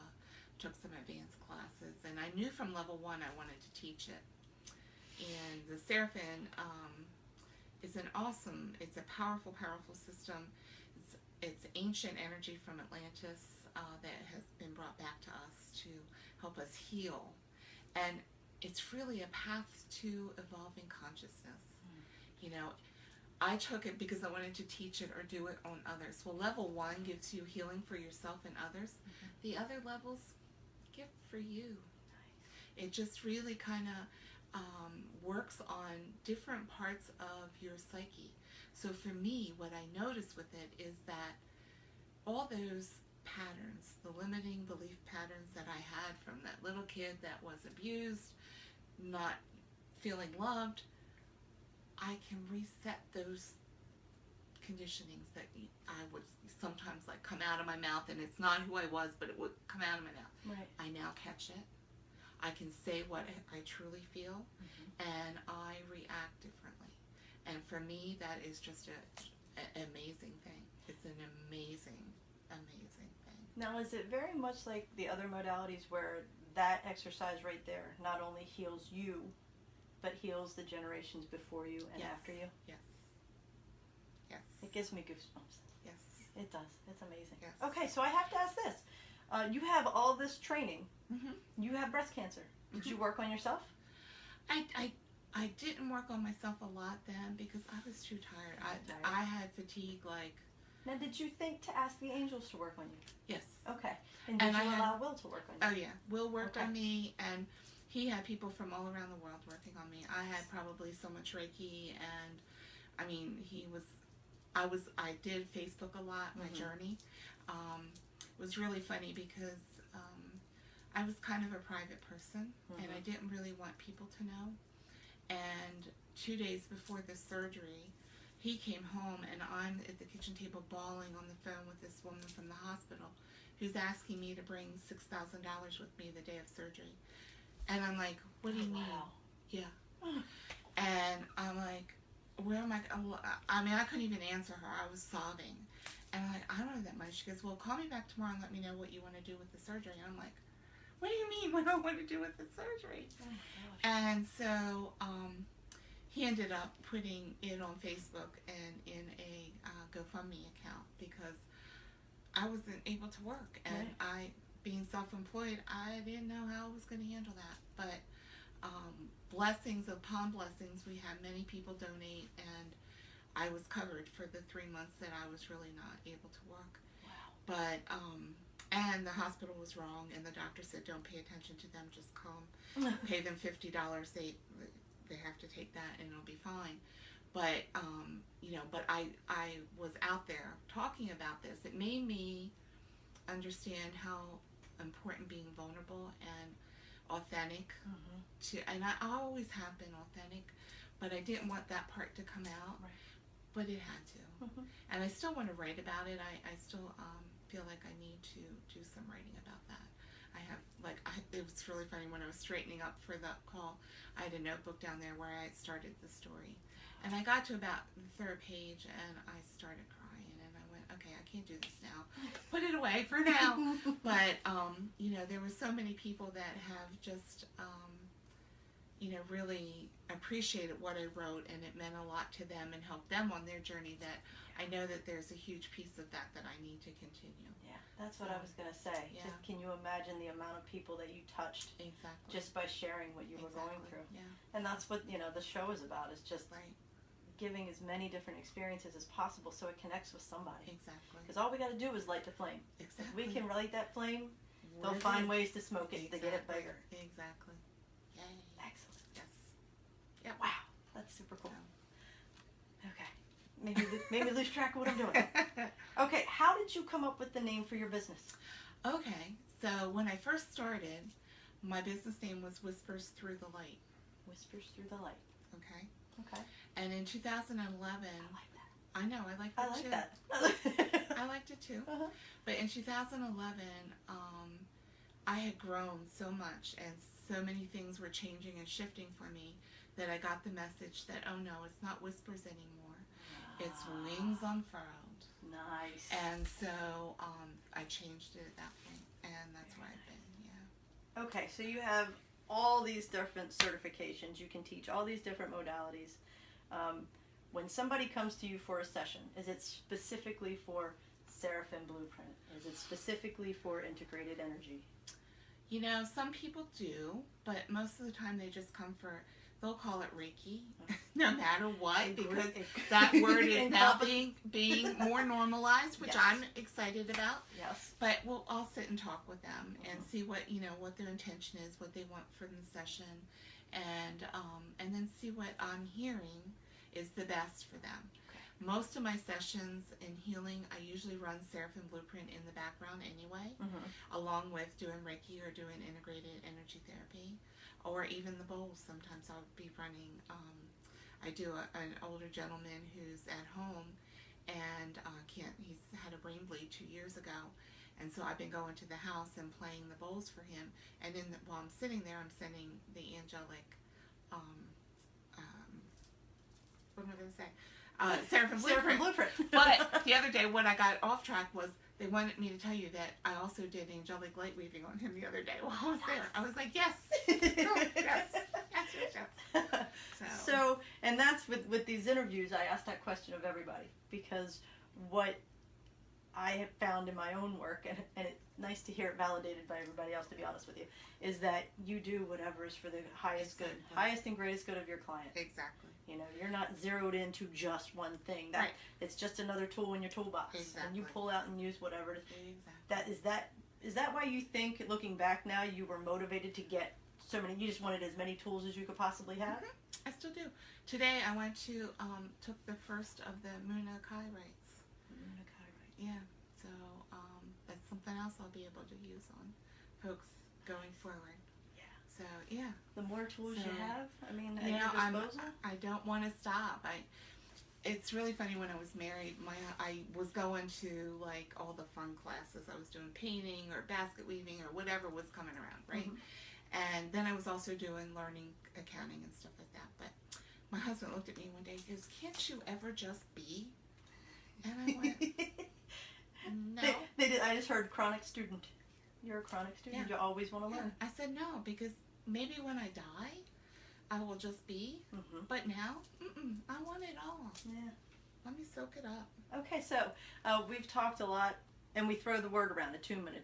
B: took some advanced classes. And I knew from level 1 I wanted to teach it. And the Seraphim is it's a powerful, powerful system. It's ancient energy from Atlantis that has been brought back to us to help us heal. And it's really a path to evolving consciousness. You know, I took it because I wanted to teach it or do it on others. Well, level 1 gives you healing for yourself and others. The other levels, gift for you. It just really kind of works on different parts of your psyche. So for me, what I noticed with it is that all those patterns, the limiting belief patterns that I had from that little kid that was abused, not feeling loved, I can reset those conditionings that I would sometimes like come out of my mouth, and it's not who I was, but it would come out of my mouth.
A: Right.
B: I now catch it. I can say what I truly feel, and I react differently. And for me, that is just an amazing thing. It's an amazing, amazing thing.
A: Now, is it very much like the other modalities where that exercise right there not only heals you, but heals the generations before you and
B: Yes.
A: after you?
B: Yes. Yes.
A: It gives me goosebumps.
B: Yes.
A: It does. It's amazing.
B: Yes.
A: Okay, so I have to ask this. You have all this training.
B: Mm-hmm.
A: You have breast cancer. Did you work on yourself?
B: I didn't work on myself a lot then because I was too tired. I had fatigue like.
A: Now, did you think to ask the angels to work on you?
B: Yes.
A: Okay. And did
B: And
A: you
B: I had-
A: allow Will to work on you?
B: Oh yeah, Will worked
A: Okay.
B: on me, and he had people from all around the world working on me. I had probably so much Reiki, and I mean, I did Facebook a lot, my journey. It was really funny because I was kind of a private person, and I didn't really want people to know. And 2 days before the surgery, he came home, and I'm at the kitchen table bawling on the phone with this woman from the hospital who's asking me to bring $6,000 with me the day of surgery. And I'm like, what do you mean?
A: Wow.
B: Yeah. And I'm like, where am I? I mean, I couldn't even answer her. I was sobbing. And I'm like, I don't know that much. She goes, well, call me back tomorrow and let me know what you want to do with the surgery. And I'm like, what do you mean, what do I want to do with the surgery?
A: Oh my gosh.
B: And so he ended up putting it on Facebook and in a GoFundMe account because I wasn't able to work. And
A: Right.
B: being self-employed, I didn't know how I was going to handle that. But blessings upon blessings, we had many people donate, and I was covered for the 3 months that I was really not able to work.
A: Wow.
B: But and the hospital was wrong, and the doctor said, don't pay attention to them, just come, pay them $50. They have to take that, and it'll be fine. But but I was out there talking about this. It made me understand how important being vulnerable and authentic and I always have been authentic, but I didn't want that part to come out.
A: Right.
B: But it had to. And I still want to write about it. I still feel like I need to do some writing about that. It was really funny when I was straightening up for the call. I had a notebook down there where I had started the story. And I got to about the 3rd page, and I started crying, and I went, okay, I can't do this now. Put it away for now. But, there were so many people that have just, really appreciated what I wrote, and it meant a lot to them and helped them on their journey, that I know that there's a huge piece of that I need to continue.
A: Yeah, that's what I was going to say.
B: Yeah.
A: Just, can you imagine the amount of people that you touched
B: Exactly.
A: just by sharing what you were going through?
B: Yeah.
A: And that's what, the show is about, is just
B: Right.
A: giving as many different experiences as possible so it connects with somebody.
B: Exactly.
A: Because all we got to do is light the flame.
B: Exactly.
A: If we can light that flame, they'll
B: We're
A: find
B: good.
A: ways to smoke it to get it bigger.
B: Exactly. Yay.
A: Excellent.
B: Yes. Yep.
A: Wow, that's super cool. Okay, maybe lose track of what I'm doing. Okay, how did you come up with the name for your business?
B: Okay, so when I first started, my business name was Whispers Through the Light.
A: Whispers Through the Light.
B: Okay,
A: Okay.
B: and in 2011,
A: I like that.
B: I know I liked
A: I
B: it
A: like
B: too.
A: that.
B: I liked it too.
A: Uh-huh.
B: But in 2011, I had grown so much, and so many things were changing and shifting for me that I got the message that, oh no, it's not whispers anymore. It's wings unfurled.
A: Nice.
B: And so I changed it at that point, and that's where I've been. Yeah.
A: Okay, so you have all these different certifications. You can teach all these different modalities. When somebody comes to you for a session, is it specifically for Seraphim Blueprint? Is it specifically for integrated energy?
B: You know, some people do, but most of the time they just come for, they'll call it Reiki, no matter what, because that word is now being more normalized, which
A: Yes.
B: I'm excited about.
A: Yes.
B: But I'll sit and talk with them and see what what their intention is, what they want from the session, and then see what I'm hearing is the best for them. Most of my sessions in healing, I usually run Seraphim Blueprint in the background anyway, along with doing Reiki or doing integrated energy therapy, or even the bowls. Sometimes I'll be running, I do an older gentleman who's at home and he's had a brain bleed 2 years ago. And so I've been going to the house and playing the bowls for him. And while I'm sitting there, I'm sending the angelic, what am I going to say? Seraphim Blueprint. But the other day when I got off track was they wanted me to tell you that I also did angelic light weaving on him the other day while I was there. I was like, yes. Yes.
A: So, and that's with these interviews, I ask that question of everybody, because what I have found in my own work, and it's nice to hear it validated by everybody else, to be honest with you, is that you do whatever is for the highest good, highest and greatest good of your client.
B: Exactly.
A: You know, you're not zeroed into just one thing. That it's just another tool in your toolbox, and you pull out and use whatever. Is that why you think, looking back now, you were motivated to get so many? You just wanted as many tools as you could possibly have.
B: I still do. Today I went to took the first of the Muna Kai rites. Yeah, so that's something else I'll be able to use on folks going forward.
A: Yeah.
B: So yeah.
A: The more tools you have, I mean, at
B: you know,
A: your disposal.
B: I don't want to stop. It's really funny. When I was married, I was going to like all the fun classes. I was doing painting or basket weaving or whatever was coming around, right? And then I was also learning accounting and stuff like that. But my husband looked at me one day. He goes, "Can't you ever just be?" And I went, "No."
A: They did. I just heard chronic student. You're a chronic student.
B: Yeah.
A: You always want to learn.
B: I said no, because maybe when I die, I will just be. But now, I want it all.
A: Yeah.
B: Let me soak it up.
A: Okay, so we've talked a lot, and we throw the word around, attunement.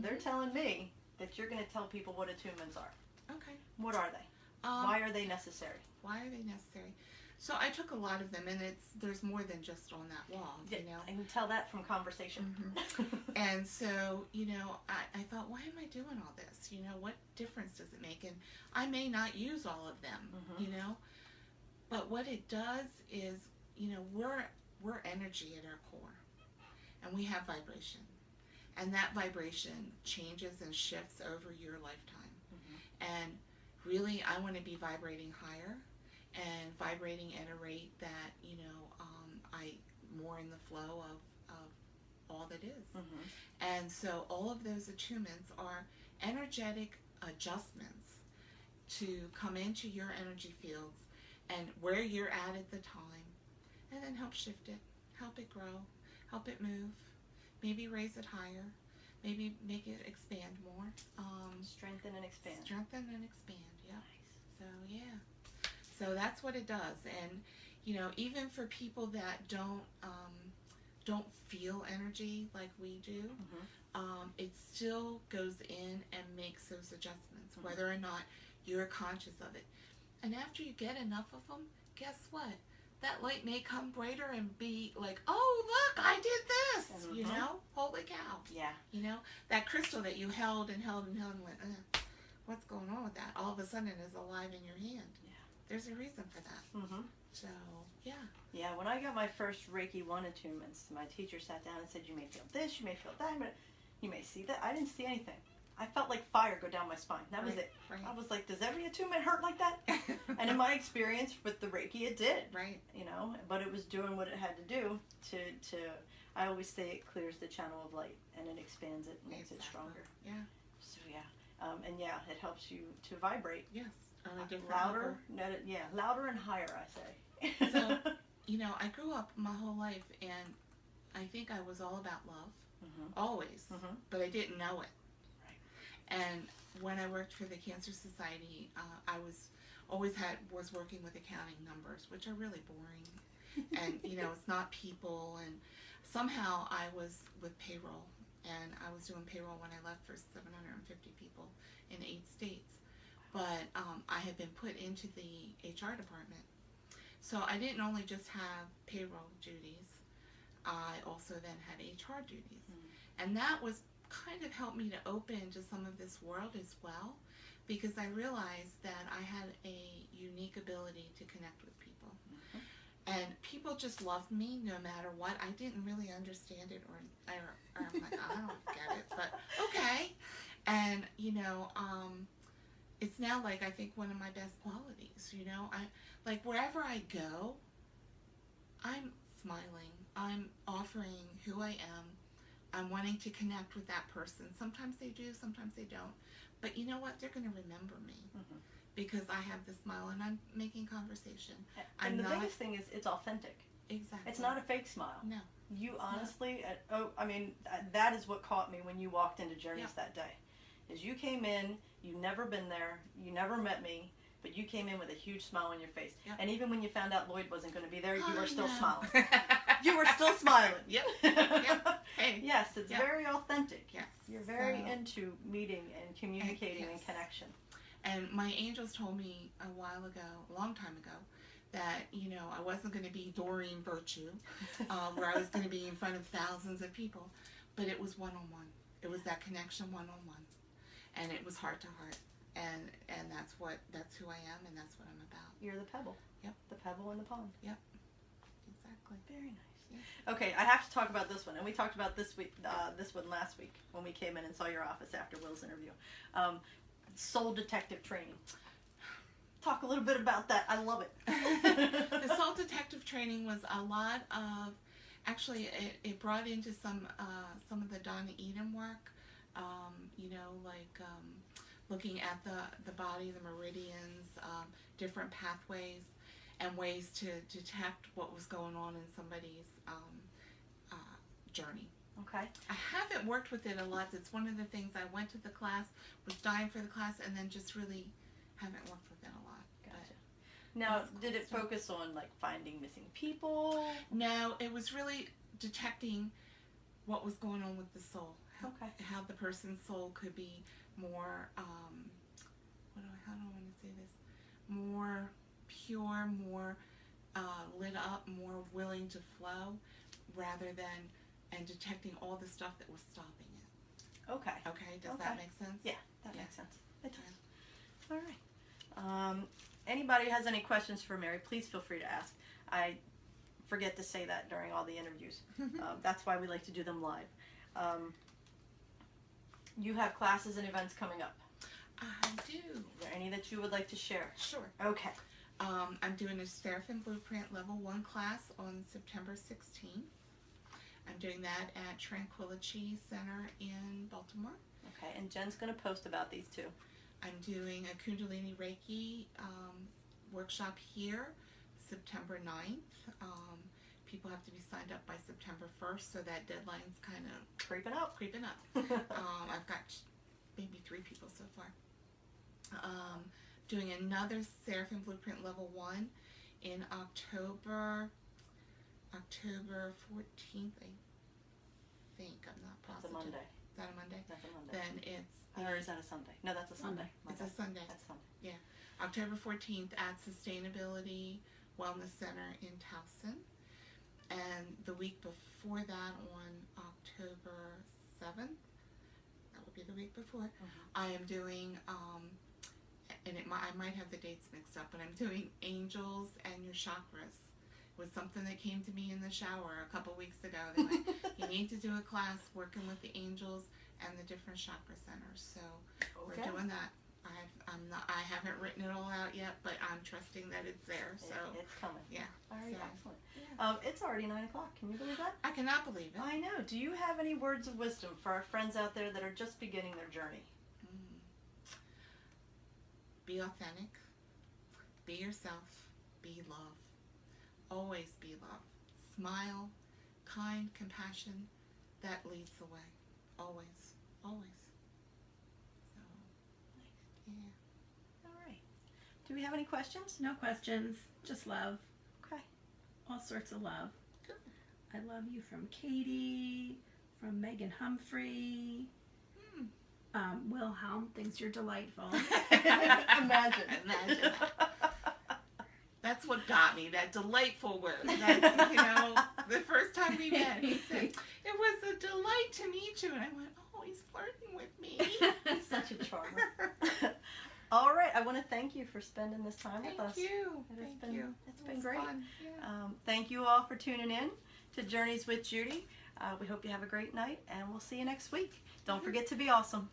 A: They're telling me that you're going to tell people what attunements are.
B: Okay.
A: What are they? Why are they necessary?
B: Why are they necessary? So I took a lot of them, and there's more than just on that wall, you know.
A: I can tell that from conversation.
B: And so, I thought, why am I doing all this? What difference does it make? And I may not use all of them, but what it does is, we're energy at our core, and we have vibration, and that vibration changes and shifts over your lifetime. And really, I want to be vibrating higher and vibrating at a rate that, I more in the flow of all that is. And so all of those attunements are energetic adjustments to come into your energy fields and where you're at the time, and then help shift it, help it grow, help it move, maybe raise it higher, maybe make it expand more.
A: Strengthen and expand.
B: Strengthen and expand, yeah.
A: Nice.
B: So, yeah. So that's what it does. And, even for people that don't feel energy like we do, it still goes in and makes those adjustments, whether or not you're conscious of it. And after you get enough of them, guess what? That light may come brighter and be like, oh, look, I did this, holy cow.
A: Yeah.
B: That crystal that you held and held and held and went, what's going on with that? All of a sudden it is alive in your hand.
A: Yeah.
B: There's a reason for that. So, yeah.
A: Yeah, when I got my first Reiki 1 attunements, my teacher sat down and said, you may feel this, you may feel that, but You may see that. I didn't see anything. I felt like fire go down my spine. That was it.
B: Right.
A: I was like, does every attunement hurt like that? And in my experience with the Reiki, it did.
B: Right.
A: You know, but it was doing what it had to do to I always say it clears the channel of light and it expands it and makes it stronger.
B: Yeah.
A: So yeah, and yeah, it helps you to vibrate.
B: Yes. On a different
A: Louder,
B: level.
A: louder and higher, I say.
B: So, you know, I grew up my whole life, and I think I was all about love, always, but I didn't know it. Right. And when I worked for the Cancer Society, I was working with accounting numbers, which are really boring, and you know, it's not people. And somehow I was with payroll, and I was doing payroll when I left for 750 people in 8 states. But I had been put into the HR department. So I didn't only just have payroll duties, I also then had HR duties. And that was kind of helped me to open to some of this world as well, because I realized that I had a unique ability to connect with people. And people just loved me no matter what. I didn't really understand it, or I'm like, I don't get it, but okay. And, you know, it's now like I think one of my best qualities, you know. I like wherever I go, I'm smiling. I'm offering who I am. I'm wanting to connect with that person. Sometimes they do, sometimes they don't. But you know what? They're going to remember me because I have this smile and I'm making conversation.
A: And the biggest thing is it's authentic.
B: Exactly.
A: It's not a fake smile.
B: No.
A: You honestly, that is what caught me when you walked into Journeys that day. Is you came in, you've never been there, you never met me, but you came in with a huge smile on your face. Yep. And even when you found out Lloyd wasn't going to be there, you were still smiling. You were still smiling.
B: Yep. Hey.
A: Yes, it's very authentic.
B: Yes.
A: You're very into meeting and communicating and connection.
B: And my angels told me a while ago, a long time ago, that, you know, I wasn't going to be Doreen Virtue, where I was going to be in front of thousands of people, but it was one-on-one. It was that connection one-on-one. And it was heart to heart, and that's who I am, and that's what I'm about.
A: You're the pebble.
B: Yep.
A: The pebble in the pond.
B: Yep. Exactly.
A: Very nice.
B: Yeah.
A: Okay, I have to talk about this one, and we talked about this one last week when we came in and saw your office after Will's interview. Soul detective training. Talk a little bit about that. I love it.
B: The soul detective training was a lot of, actually, it brought into some of the Donna Eden work. You know, like looking at the body, the meridians, different pathways, and ways to detect what was going on in somebody's journey.
A: Okay.
B: I haven't worked with it a lot. It's one of the things I went to the class, was dying for the class, and then just really haven't worked with it a lot.
A: Gotcha. Now, did it focus on like finding missing people?
B: No, it was really detecting what was going on with the soul.
A: Okay.
B: How the person's soul could be more, how do I want to say this? More pure, more lit up, more willing to flow, rather than, and detecting all the stuff that was stopping it.
A: Okay.
B: Okay, does that make sense?
A: Yeah, that makes sense. It does. All right. Anybody has any questions for Mary, please feel free to ask. I forget to say that during all the interviews. That's why we like to do them live. You have classes and events coming up.
B: I do.
A: Is there any that you would like to share?
B: Sure.
A: Okay.
B: I'm doing a Seraphim Blueprint Level 1 class on September 16th. I'm doing that at Tranquility Center in Baltimore.
A: Okay, and Jen's going to post about these too.
B: I'm doing a Kundalini Reiki workshop here September 9th. People have to be signed up by September 1st, so that deadline's kind of
A: creeping up.
B: I've got maybe 3 people so far. Doing another Seraphim Blueprint Level 1 in October 14th, I think. I'm not positive.
A: That's a Monday.
B: Is that a Monday?
A: That's a Monday.
B: Then it's...
A: Or is that a Sunday? No, that's a Sunday.
B: It's a Sunday.
A: That's Sunday.
B: Yeah. October 14th at Sustainability Wellness Center in Towson. And the week before that, on October 7th, that would be the week before, I am doing, and I might have the dates mixed up, but I'm doing Angels and Your Chakras. It was something that came to me in the shower a couple weeks ago. They're like, you need to do a class working with the angels and the different chakra centers. So
A: Okay.
B: we're doing that. I haven't written it all out yet, but I'm trusting that it's there. So
A: It's coming.
B: yeah.
A: All right,
B: So,
A: excellent.
B: yeah.
A: It's already 9 o'clock. Can you believe that?
B: I cannot believe it.
A: I know. Do you have any words of wisdom for our friends out there that are just beginning their journey?
B: Be authentic. Be yourself. Be love. Always be love. Smile. Kind, compassion. That leads the way. Always. Always. So, yeah.
A: All right. Do we have any questions?
C: No questions, just love.
A: Okay.
C: All sorts of love.
B: Good.
C: I love you from Katie, from Megan Humphrey. Wilhelm thinks you're delightful.
A: Imagine.
B: Imagine. That's what got me, that delightful word. That's, the first time we met, he said, it was a delight to meet you. And I went, oh, he's flirting with me.
A: He's such a charmer. All right. I want to thank you for spending this time with us.
B: Thank you.
A: It has
B: Thank
A: been-
B: you.
A: it's
B: It
A: been
B: was
A: great.
B: fun. Yeah.
A: Thank you all for tuning in to Journeys with Judy. We hope you have a great night, and we'll see you next week. Don't forget to be awesome.